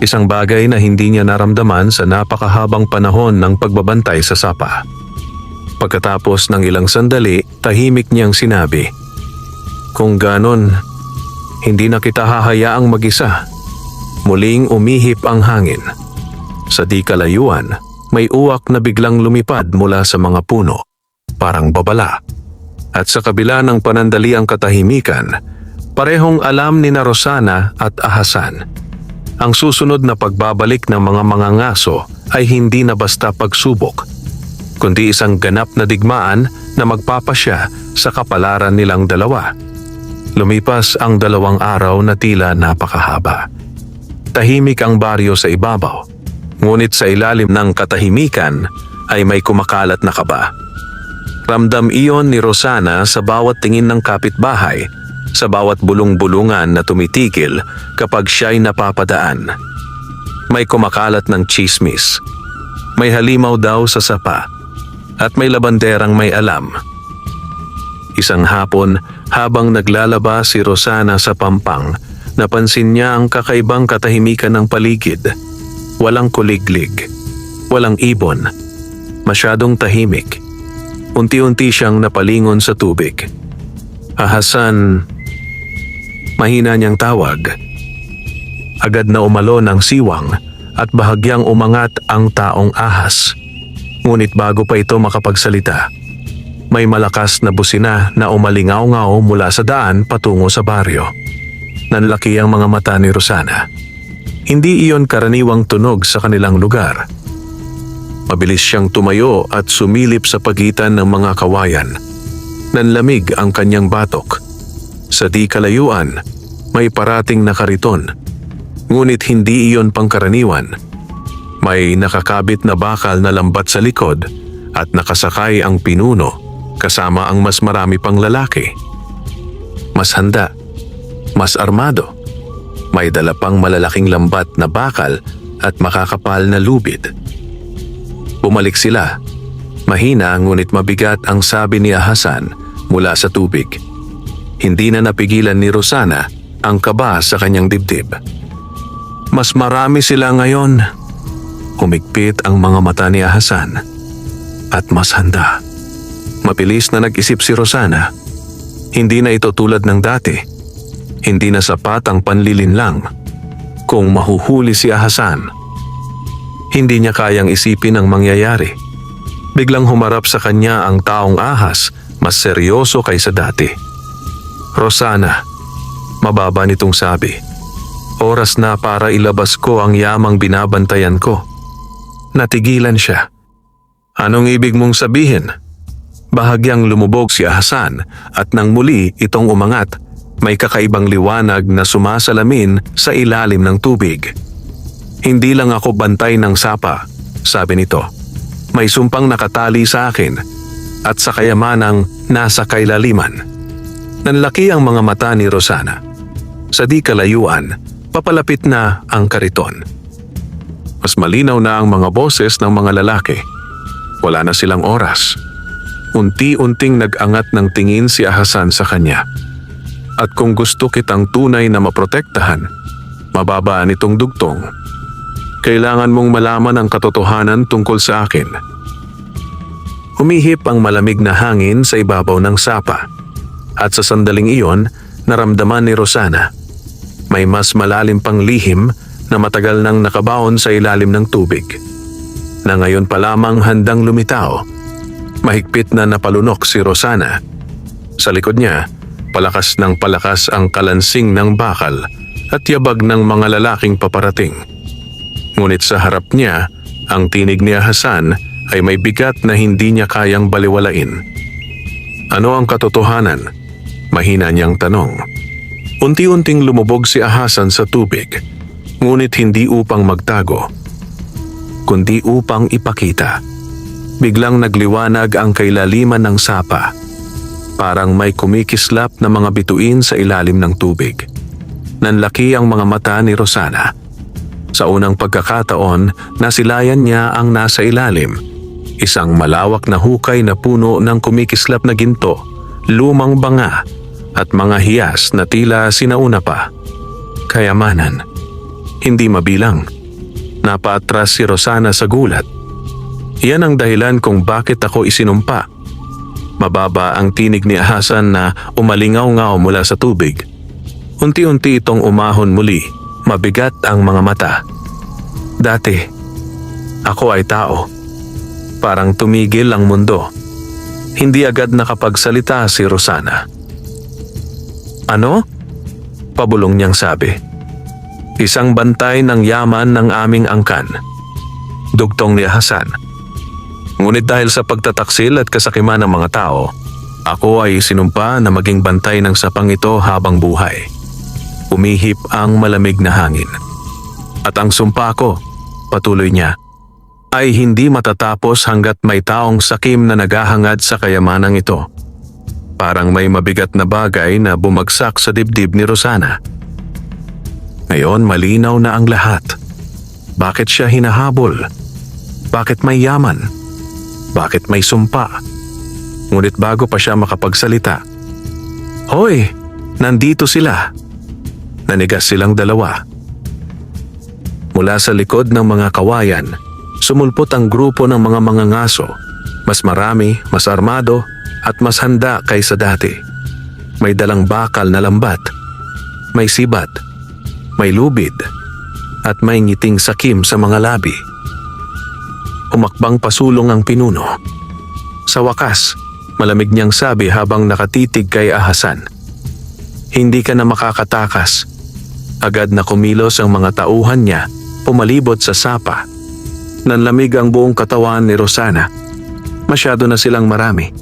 Isang bagay na hindi niya naramdaman sa napakahabang panahon ng pagbabantay sa sapa. Pagkatapos ng ilang sandali, tahimik niyang sinabi, "Kung ganon, hindi na kita hahayaang mag-isa." Muling umihip ang hangin. Sa di kalayuan, may uwak na biglang lumipad mula sa mga puno, parang babala. At sa kabila ng panandaliang katahimikan, parehong alam ni Rosana at Hasan. Ang susunod na pagbabalik ng mga mangangaso ay hindi na basta pagsubok, kundi isang ganap na digmaan na magpapasya sa kapalaran nilang dalawa. Lumipas ang 2 araw na tila napakahaba. Tahimik ang baryo sa ibabaw, ngunit sa ilalim ng katahimikan ay may kumakalat na kaba. Ramdam iyon ni Rosana sa bawat tingin ng kapitbahay, sa bawat bulong-bulungan na tumitigil kapag siya'y napapadaan. May kumakalat ng chismis. May halimaw daw sa sapa. At may labanderang may alam. Isang hapon, habang naglalaba si Rosana sa pampang, napansin niya ang kakaibang katahimikan ng paligid. Walang kuliglig. Walang ibon. Masyadong tahimik. Unti-unti siyang napalingon sa tubig. Hasan, mahina niyang tawag. Agad na umalo ng siwang at bahagyang umangat ang taong ahas. Ngunit bago pa ito makapagsalita, may malakas na busina na umalingaw-ngaw mula sa daan patungo sa baryo. Nanlaki ang mga mata ni Rosana. Hindi iyon karaniwang tunog sa kanilang lugar. Mabilis siyang tumayo at sumilip sa pagitan ng mga kawayan. Nanlamig ang kanyang batok. Sa di kalayuan, may parating na kariton. Ngunit hindi iyon pangkaraniwan. May nakakabit na bakal na lambat sa likod at nakasakay ang pinuno kasama ang mas marami pang lalaki. Mas handa, mas armado. May dala pang malalaking lambat na bakal at makakapal na lubid. Bumalik sila. Mahina ngunit mabigat ang sabi ni Hasan mula sa tubig. Hindi na napigilan ni Rosana ang kaba sa kanyang dibdib. Mas marami sila ngayon. Humigpit ang mga mata ni Hasan. At mas handa. Mabilis na nag-isip si Rosana. Hindi na ito tulad ng dati. Hindi na sapat ang panlilinlang. Kung mahuhuli si Hasan, hindi niya kayang isipin ang mangyayari. Biglang humarap sa kanya ang taong ahas, mas seryoso kaysa dati. "Rosana," mababa nitong sabi, "oras na para ilabas ko ang yamang binabantayan ko." Natigilan siya. "Anong ibig mong sabihin?" Bahagyang lumubog si Hasan at nang muli itong umangat, may kakaibang liwanag na sumasalamin sa ilalim ng tubig. "Hindi lang ako bantay ng sapa," sabi nito. "May sumpang nakatali sa akin at sa kayamanang nasa kailaliman." Nanlaki ang mga mata ni Rosana. Sa di kalayuan, papalapit na ang kariton. Mas malinaw na ang mga boses ng mga lalaki. Wala na silang oras. Unti-unting nag-angat ng tingin si Hasan sa kanya. "At kung gusto kitang tunay na maprotektahan, mababaan itong dugtong. Kailangan mong malaman ang katotohanan tungkol sa akin." Humihip ang malamig na hangin sa ibabaw ng sapa. At sa sandaling iyon, naramdaman ni Rosana. May mas malalim pang lihim na matagal nang nakabaon sa ilalim ng tubig. na ngayon pa lamang handang lumitaw. Mahigpit na napalunok si Rosana. Sa likod niya, palakas ng palakas ang kalansing ng bakal at yabag ng mga lalaking paparating. Ngunit sa harap niya, ang tinig ni Hasan ay may bigat na hindi niya kayang baliwalain. Ano ang katotohanan? Mahina niyang tanong. Unti-unting lumubog si Hasan sa tubig, ngunit hindi upang magtago, kundi upang ipakita. Biglang nagliwanag ang kailaliman ng sapa. Parang may kumikislap na mga bituin sa ilalim ng tubig. Nanlaki ang mga mata ni Rosana. Sa unang pagkakataon, nasilayan niya ang nasa ilalim. Isang malawak na hukay na puno ng kumikislap na ginto, lumang banga, at mga hiyas na tila sinauna pa. Kayamanan. Hindi mabilang. Napaatras si Rosana sa gulat. Yan ang dahilan kung bakit ako isinumpa. Mababa ang tinig ni Hasan na umalingaw-ngaw mula sa tubig. Unti-unti itong umahon muli, mabigat ang mga mata. Dati, ako ay tao. Parang tumigil ang mundo. Hindi agad nakapagsalita si Rosana. Ano? Pabulong niyang sabi. Isang bantay ng yaman ng aming angkan. Dugtong ni Hasan. Ngunit dahil sa pagtataksil at kasakiman ng mga tao, ako ay sinumpa na maging bantay ng sapang ito habang buhay. Umihip ang malamig na hangin. At ang sumpa ko, patuloy niya, ay hindi matatapos hanggat may taong sakim na naghahangad sa kayamanang ito. Parang may mabigat na bagay na bumagsak sa dibdib ni Rosana. Ngayon malinaw na ang lahat. Bakit siya hinahabol? Bakit may yaman? Bakit may sumpa? Ngunit bago pa siya makapagsalita, "Hoy, nandito sila." Nanigas silang dalawa. Mula sa likod ng mga kawayan, sumulpot ang grupo ng mga mangangaso. Mas marami, mas armado, at mas handa kaysa dati. May dalang bakal na lambat, may sibat, may lubid, at may ngiting sakim sa mga labi. Umakbang pasulong ang pinuno. Sa wakas, malamig niyang sabi habang nakatitig kay Hasan. Hindi ka na makakatakas. Agad na kumilos ang mga tauhan niya, pumalibot sa sapa. Nanlamig ang buong katawan ni Rosana. Masyado na silang marami.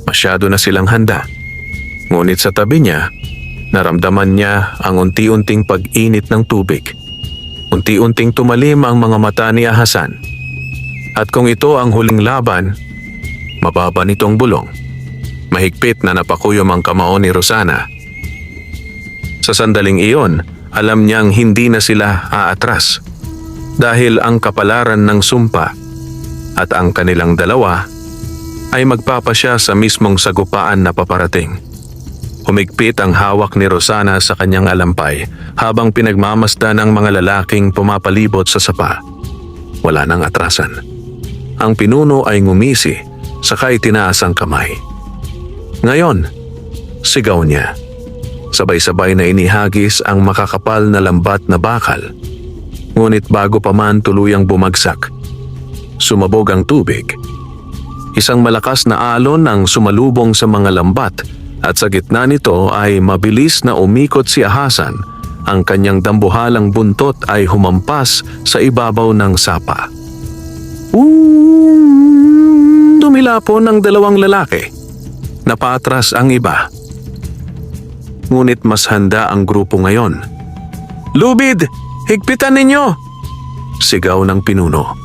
Masyado na silang handa. Ngunit sa tabi niya, naramdaman niya ang unti-unting pag-init ng tubig. Unti-unting tumalim ang mga mata ni Hasan. At kung ito ang huling laban, mababa nitong bulong. Mahigpit na napakuyom ang kamao ni Rosana. Sa sandaling iyon, alam niyang hindi na sila aatras. Dahil ang kapalaran ng sumpa at ang kanilang dalawa ay magpapasya sa mismong sagupaan na paparating. Humigpit ang hawak ni Rosana sa kanyang alampay habang pinagmamasdan ng mga lalaking pumapalibot sa sapa. Wala nang atrasan. Ang pinuno ay ngumisi, sakay tinaas ang kamay. Ngayon, sigaw niya. Sabay-sabay na inihagis ang makakapal na lambat na bakal. Ngunit bago pa man tuluyang bumagsak, sumabog ang tubig. Isang malakas na alon ang sumalubong sa mga lambat at sa gitna nito ay mabilis na umikot si Hasan. Ang kanyang dambuhalang buntot ay humampas sa ibabaw ng sapa. Dumilapon ng dalawang lalaki. Napatras ang iba. Ngunit mas handa ang grupo ngayon. "Lubid! Higpitan ninyo!" Sigaw ng pinuno.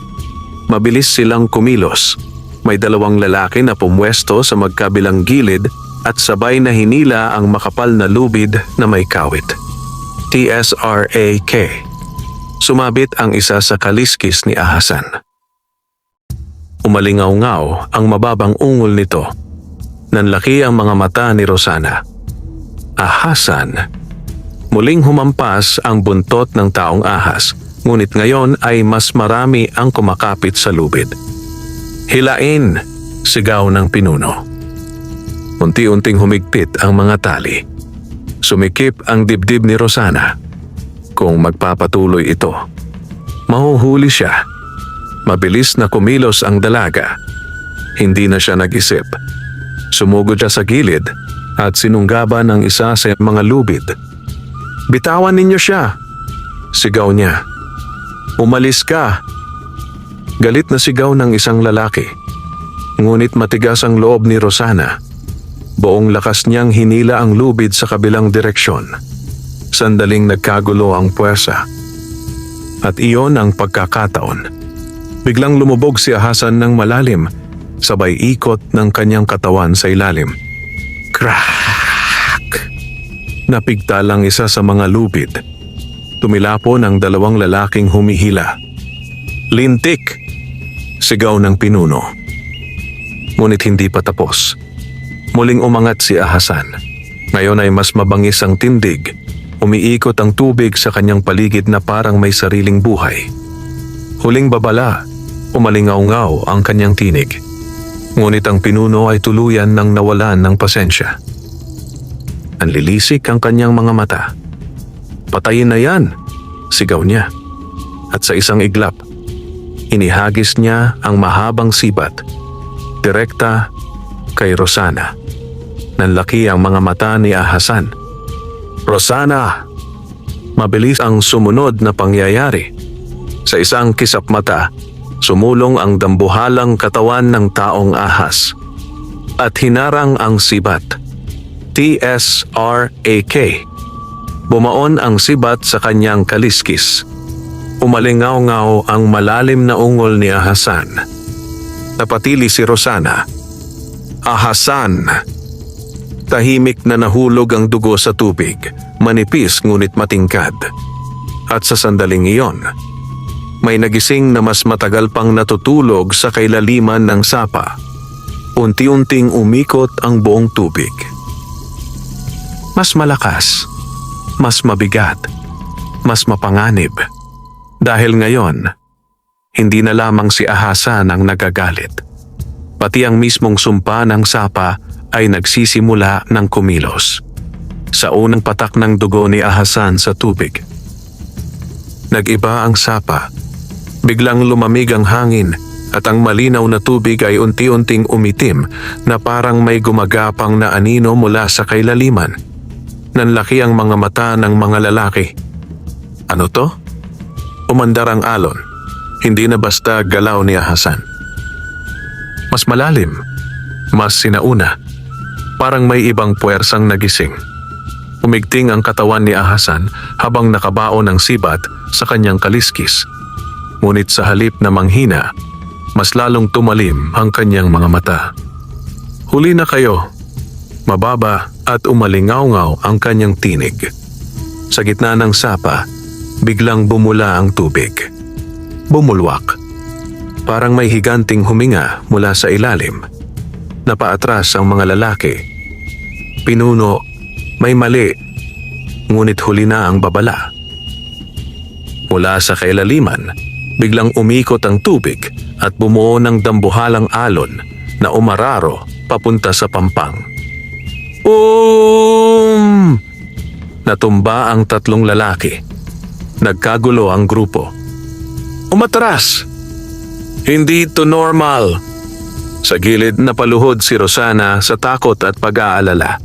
Mabilis silang kumilos. May dalawang lalaki na pumwesto sa magkabilang gilid at sabay na hinila ang makapal na lubid na may kawit. TSRAK. Sumabit ang isa sa kaliskis ni Hasan. Umalingaw-ngaw ang mababang ungol nito. Nanlaki ang mga mata ni Rosana. Hasan. Muling humampas ang buntot ng taong ahas, ngunit ngayon ay mas marami ang kumakapit sa lubid. "Hilain!" sigaw ng pinuno. Unti-unting humigpit ang mga tali. Sumikip ang dibdib ni Rosana. Kung magpapatuloy ito, mahuhuli siya. Mabilis na kumilos ang dalaga. Hindi na siya nag-isip. Sumugod siya sa gilid at sinunggaban ang isa sa mga lubid. "Bitawan ninyo siya!" sigaw niya. "Umalis ka!" Galit na sigaw ng isang lalaki. Ngunit matigas ang loob ni Rosana. Buong lakas niyang hinila ang lubid sa kabilang direksyon. Sandaling nagkagulo ang puwersa. At iyon ang pagkakataon. Biglang lumubog si Ahasan ng malalim, sabay ikot ng kanyang katawan sa ilalim. Crack! Napigtal ang isa sa mga lubid. Tumilapon ang dalawang lalaking humihila. "Lintik!" sigaw ng pinuno. Ngunit hindi pa tapos. Muling umangat si Ahasan. Ngayon ay mas mabangis ang tindig. Umiikot ang tubig sa kanyang paligid na parang may sariling buhay. Huling babala, umalingaw-ngaw ang kanyang tinig. Ngunit ang pinuno ay tuluyan nang nawalan ng pasensya. Nanlilisik ang kanyang mga mata. "Patayin na yan!" sigaw niya. At sa isang iglap, inihagis niya ang mahabang sibat, direkta kay Rosana. Nanlaki ang mga mata ni Ahasan. "Rosana!" Mabilis ang sumunod na pangyayari. Sa isang kisap mata, sumulong ang dambuhalang katawan ng taong ahas. At hinarang ang sibat. TSRAK. Bumaon ang sibat sa kanyang kaliskis. Umalingaw-ngaw ang malalim na ungol ni Ahasan. Napatili si Rosana. "Ahasan!" Tahimik na nahulog ang dugo sa tubig, manipis ngunit matingkad. At sa sandaling iyon, may nagising na mas matagal pang natutulog sa kailaliman ng sapa. Unti-unting umikot ang buong tubig. Mas malakas, mas mabigat, mas mapanganib. Dahil ngayon, hindi na lamang si Ahasan ang nagagalit. Pati ang mismong sumpa ng sapa ay nagsisimula ng kumilos. Sa unang patak ng dugo ni Ahasan sa tubig, nag-iba ang sapa. Biglang lumamig ang hangin at ang malinaw na tubig ay unti-unting umitim na parang may gumagapang na anino mula sa kailaliman. Nanlaki ang mga mata ng mga lalaki. "Ano to?" Umandar ang alon. Hindi na basta galaw ni Ahasan. Mas malalim, mas sinauna. Parang may ibang puwersang nagising. Umigting ang katawan ni Ahasan habang nakabaon ng sibat sa kanyang kaliskis. Ngunit sa halip na manghina, mas lalong tumalim ang kanyang mga mata. "Huli na kayo!" Mababa at umalingaw-ngaw ang kanyang tinig. Sa gitna ng sapa, biglang bumula ang tubig. Bumulwak. Parang may higanting huminga mula sa ilalim. Napaatras ang mga lalaki. "Pinuno, may mali." Ngunit huli na ang babala. Mula sa kailaliman, biglang umikot ang tubig at bumuo ng dambuhalang alon na umararo papunta sa pampang. Natumba ang tatlong lalaki. Nagkagulo ang grupo. "Umatras! Hindi ito normal!" Sa gilid napaluhod si Rosana sa takot at pag-aalala.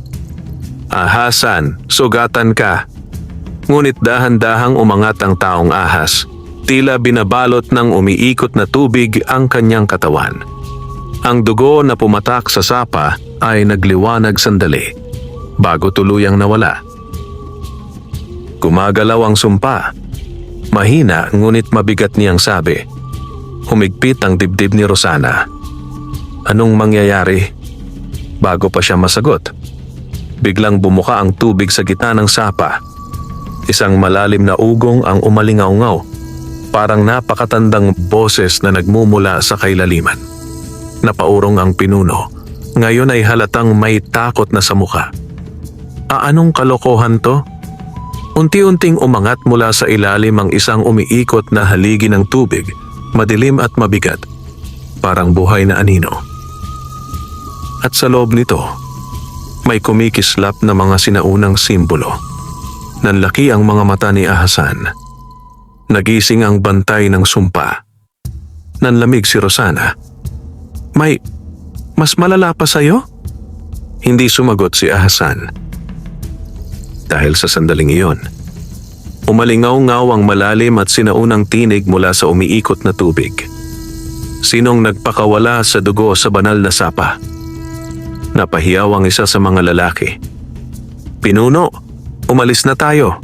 "Ahasan, sugatan ka!" Ngunit dahan-dahang umangat ang taong ahas. Tila binabalot ng umiikot na tubig ang kanyang katawan. Ang dugo na pumatak sa sapa ay nagliwanag sandali, bago tuluyang nawala. Gumagalaw ang sumpa. Mahina ngunit mabigat niyang sabi. Humigpit ang dibdib ni Rosana. Anong mangyayari? Bago pa siya masagot, biglang bumuka ang tubig sa gitna ng sapa. Isang malalim na ugong ang umalingaw-ngaw, parang napakatandang boses na nagmumula sa kailaliman. Napaurong ang pinuno. Ngayon ay halatang may takot na sa mukha. Anong kalokohan to? Unti-unting umangat mula sa ilalim ang isang umiikot na haligi ng tubig, madilim at mabigat, parang buhay na anino. At sa loob nito, may kumikislap na mga sinaunang simbolo. Nanlaki ang mga mata ni Ahasan. Nagising ang bantay ng sumpa. Nanlamig si Rosana. May mas malala pa sa'yo? Hindi sumagot si Ahasan. Dahil sa sandaling iyon, umalingaw-ngaw ang malalim at sinaunang tinig mula sa umiikot na tubig. Sinong nagpakawala sa dugo sa banal na sapa? Napahiyaw ang isa sa mga lalaki. Pinuno, umalis na tayo.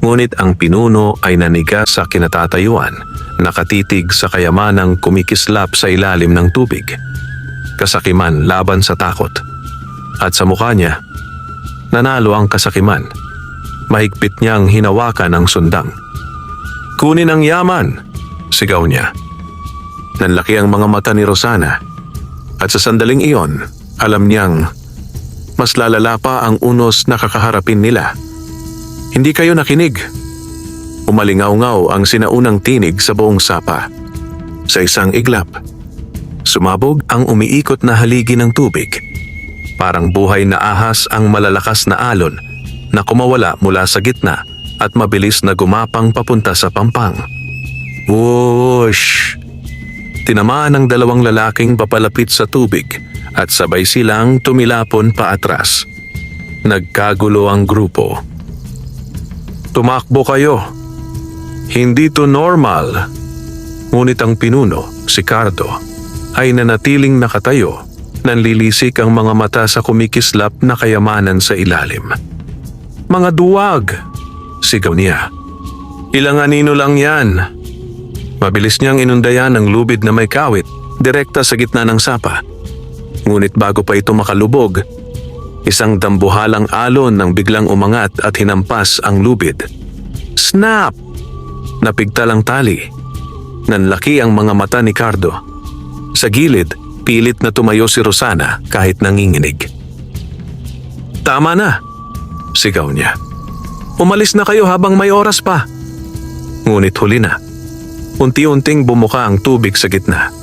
Ngunit ang pinuno ay naniga sa kinatatayuan, nakatitig sa kayamanang kumikislap sa ilalim ng tubig. Kasakiman laban sa takot. At sa mukha niya, nanalo ang kasakiman. Mahigpit niyang hinawakan ang sundang. Kunin ang yaman, sigaw niya. Nanlaki ang mga mata ni Rosana. At sa sandaling iyon, alam niyang mas lalala pa ang unos na kakaharapin nila. Hindi kayo nakinig. Umalingaw-ngaw ang sinaunang tinig sa buong sapa. Sa isang iglap, sumabog ang umiikot na haligi ng tubig. Parang buhay na ahas ang malalakas na alon na kumawala mula sa gitna at mabilis na gumapang papunta sa pampang. Whoosh! Tinamaan ng dalawang lalaking papalapit sa tubig at sabay silang tumilapon paatras. Nagkagulo ang grupo. Tumakbo kayo. Hindi to normal. Ngunit ang pinuno, si Cardo, ay nanatiling nakatayo. Nanlilisik ang mga mata sa kumikislap na kayamanan sa ilalim. Mga duwag! Sigaw niya. Ilang anino lang yan. Mabilis niyang inundayan ang lubid na may kawit, direkta sa gitna ng sapa. Ngunit bago pa ito makalubog, isang dambuhalang alon nang biglang umangat at hinampas ang lubid. Snap! Napigtal ang tali. Nanlaki ang mga mata ni Cardo. Sa gilid, pilit na tumayo si Rosana kahit nanginginig. Tama na! Sigaw niya. Umalis na kayo habang may oras pa. Ngunit huli na. Unti-unting bumuka ang tubig sa gitna.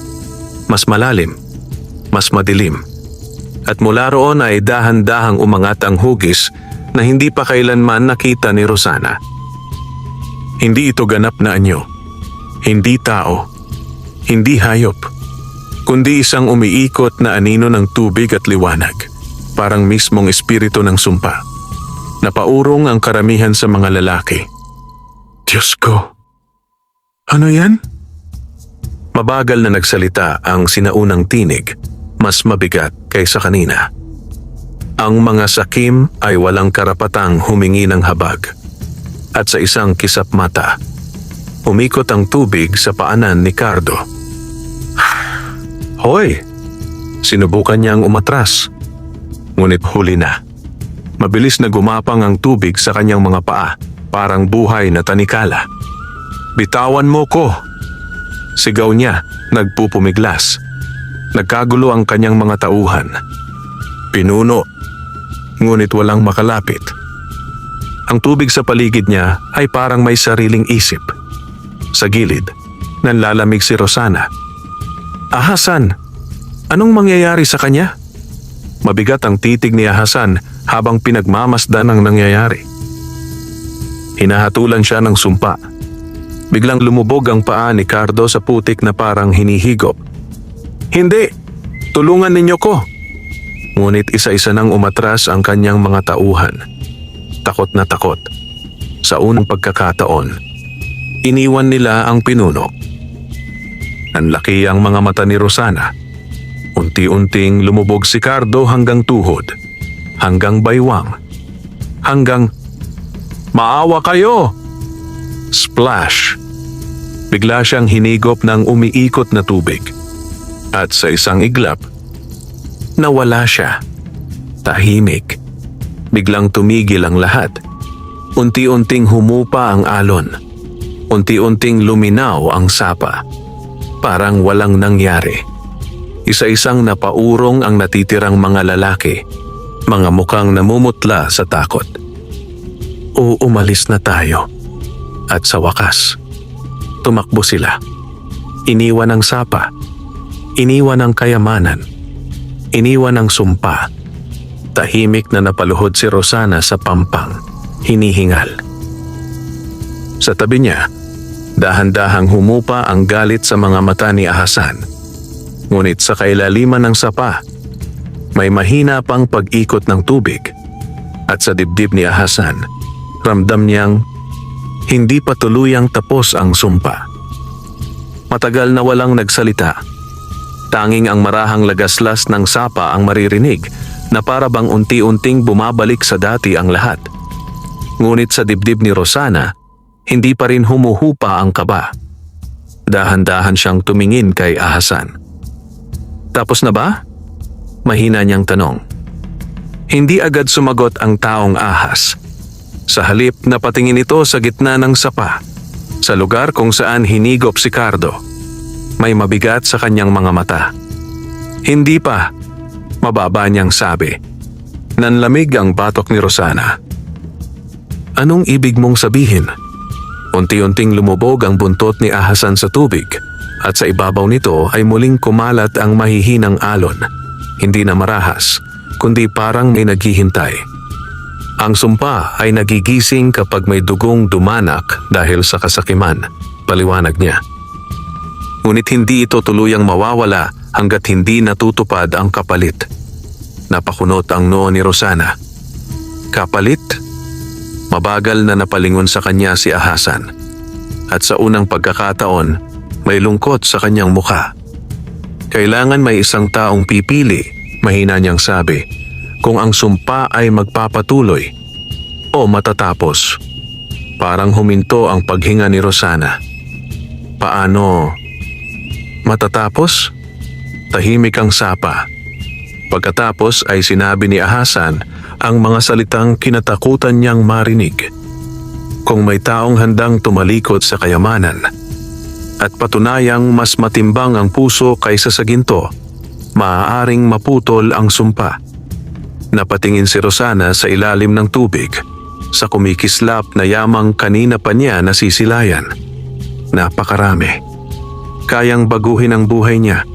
Mas malalim, mas madilim. At mula roon ay dahan-dahang umangat ang hugis na hindi pa kailanman nakita ni Rosana. Hindi ito ganap na anyo. Hindi tao. Hindi hayop. Kundi isang umiikot na anino ng tubig at liwanag. Parang mismong espiritu ng sumpa. Napaurong ang karamihan sa mga lalaki. Diyos ko! Ano yan? Mabagal na nagsalita ang sinaunang tinig, mas mabigat kaysa kanina. Ang mga sakim ay walang karapatang humingi ng habag. At sa isang kisap mata, umikot ang tubig sa paanan ni Cardo. Hoy! Sinubukan niyang umatras. Ngunit huli na. Mabilis na gumapang ang tubig sa kanyang mga paa, parang buhay na tanikala. Bitawan mo ko! Sigaw niya, nagpupumiglas. Nagkagulo ang kanyang mga tauhan. Pinuno, ngunit walang makalapit. Ang tubig sa paligid niya ay parang may sariling isip. Sa gilid, nanlalamig si Rosana. Ahasan, anong mangyayari sa kanya? Mabigat ang titig ni Ahasan habang pinagmamasdan ang nangyayari. Hinahatulan siya ng sumpa. Biglang lumubog ang paa ni Cardo sa putik na parang hinihigop. Hindi! Tulungan ninyo ko! Ngunit isa-isa nang umatras ang kanyang mga tauhan. Takot na takot. Sa unang pagkakataon, iniwan nila ang pinuno. Nanlaki ang mga mata ni Rosana. Unti-unting lumubog si Cardo hanggang tuhod, hanggang baywang, hanggang maawa kayo! Splash! Bigla siyang hinigop ng umiikot na tubig. At sa isang iglap, nawala siya. Tahimik. Biglang tumigil ang lahat. Unti-unting humupa ang alon. Unti-unting luminaw ang sapa. Parang walang nangyari. Isa-isang napaurong ang natitirang mga lalaki. Mga mukhang namumutla sa takot. Umalis na tayo. At sa wakas, tumakbo sila. Iniwan ang sapa. Iniwan ang kayamanan. Iniwan ang sumpa. Tahimik na napaluhod si Rosana sa pampang, hinihingal. Sa tabi niya, Dahan-dahang humupa ang galit sa mga mata ni Ahasan. Ngunit sa kailaliman ng sapa, may mahina pang pag-ikot ng tubig. At sa dibdib ni Ahasan, ramdam niyang hindi pa tuluyang tapos ang sumpa. Matagal na walang nagsalita. Tanging ang marahang lagaslas ng sapa ang maririnig na para bang unti-unting bumabalik sa dati ang lahat. Ngunit sa dibdib ni Rosana, hindi pa rin humuhupa ang kaba. Dahan-dahan siyang tumingin kay Ahasan. Tapos na ba? Mahina niyang tanong. Hindi agad sumagot ang taong ahas. Sa halip napatingin ito sa gitna ng sapa, sa lugar kung saan hinigop si Cardo. May mabigat sa kanyang mga mata. Hindi pa, mababa niyang sabi. Nanlamig ang batok ni Rosana. Anong ibig mong sabihin? Unti-unting lumubog ang buntot ni Ahasan sa tubig at sa ibabaw nito ay muling kumalat ang mahihinang alon. Hindi na marahas, kundi parang may naghihintay. Ang sumpa ay nagigising kapag may dugong dumanak dahil sa kasakiman, paliwanag niya. Ngunit hindi ito tuluyang mawawala hanggat hindi natutupad ang kapalit. Napakunot ang noo ni Rosana. Kapalit? Mabagal na napalingon sa kanya si Ahasan. At sa unang pagkakataon, may lungkot sa kanyang mukha. Kailangan may isang taong pipili, mahina niyang sabi, kung ang sumpa ay magpapatuloy o matatapos. Parang huminto ang paghinga ni Rosana. Paano? Matatapos? Tahimik ang sapa. Pagkatapos ay sinabi ni Ahasan ang mga salitang kinatakutan niyang marinig. Kung may taong handang tumalikod sa kayamanan at patunayang mas matimbang ang puso kaysa sa ginto, maaaring maputol ang sumpa. Napatingin si Rosana sa ilalim ng tubig, sa kumikislap na yamang kanina pa niya nasisilayan. Napakarami. Kayang baguhin ang buhay niya.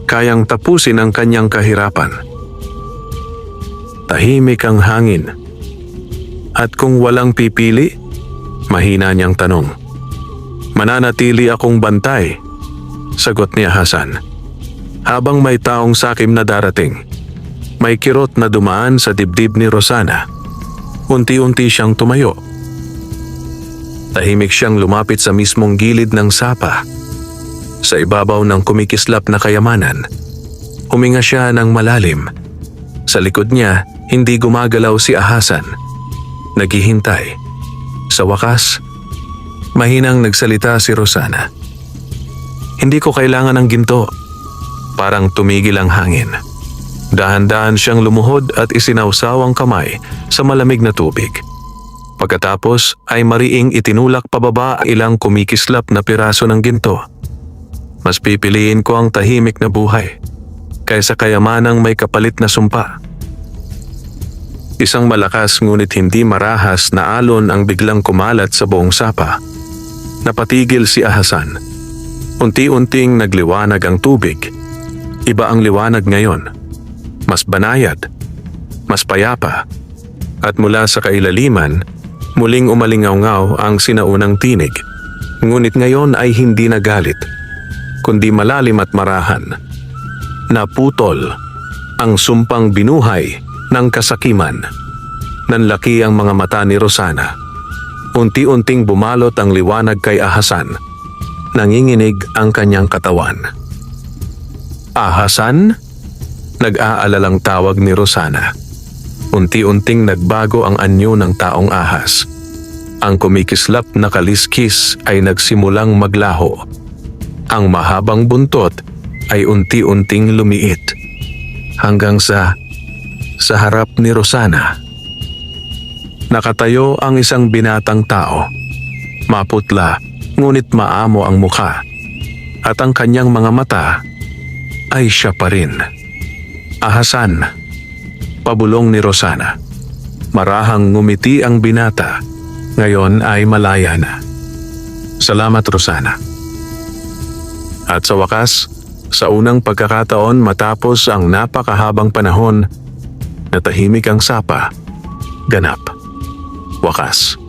Kayang tapusin ang kanyang kahirapan. Tahimik ang hangin. At kung walang pipili, mahina niyang tanong. Mananatili akong bantay, sagot ni Ahasan. Habang may taong sakim na darating, may kirot na dumaan sa dibdib ni Rosana. Unti-unti siyang tumayo. Tahimik siyang lumapit sa mismong gilid ng sapa. Sa ibabaw ng kumikislap na kayamanan, huminga siya ng malalim. Sa likod niya, hindi gumagalaw si Ahasan. Naghihintay. Sa wakas, mahinang nagsalita si Rosana. Hindi ko kailangan ng ginto. Parang tumigil ang hangin. Dahan-dahan siyang lumuhod at isinawsaw ang kamay sa malamig na tubig. Pagkatapos ay mariing itinulak pababa ilang kumikislap na piraso ng ginto. Mas pipiliin ko ang tahimik na buhay kaysa kayamanang may kapalit na sumpa. Isang malakas ngunit hindi marahas na alon ang biglang kumalat sa buong sapa. Napatigil si Ahasan. Unti-unting nagliwanag ang tubig. Iba ang liwanag ngayon. Mas banayad, mas payapa. At mula sa kailaliman, muling umalingaw-ngaw ang sinaunang tinig. Ngunit ngayon ay hindi nagalit, kundi malalim at marahan. Naputol ang sumpang binuhay ng kasakiman. Nanlaki ang mga mata ni Rosana. Unti-unting bumalot ang liwanag kay Ahasan. Nanginginig ang kanyang katawan. Ahasan? Nag-aalalang tawag ni Rosana. Unti-unting nagbago ang anyo ng taong ahas. Ang kumikislap na kaliskis ay nagsimulang maglaho. Ang mahabang buntot ay unti-unting lumiit. Hanggang sa harap ni Rosana. Nakatayo ang isang binatang tao. Maputla, ngunit maamo ang mukha. At ang kanyang mga mata ay siya pa rin. Ahasan, pabulong ni Rosana. Marahang ngumiti ang binata. Ngayon ay malaya na. Salamat, Rosana. At sa wakas, sa unang pagkakataon matapos ang napakahabang panahon, natahimik ang sapa. Ganap. Wakas.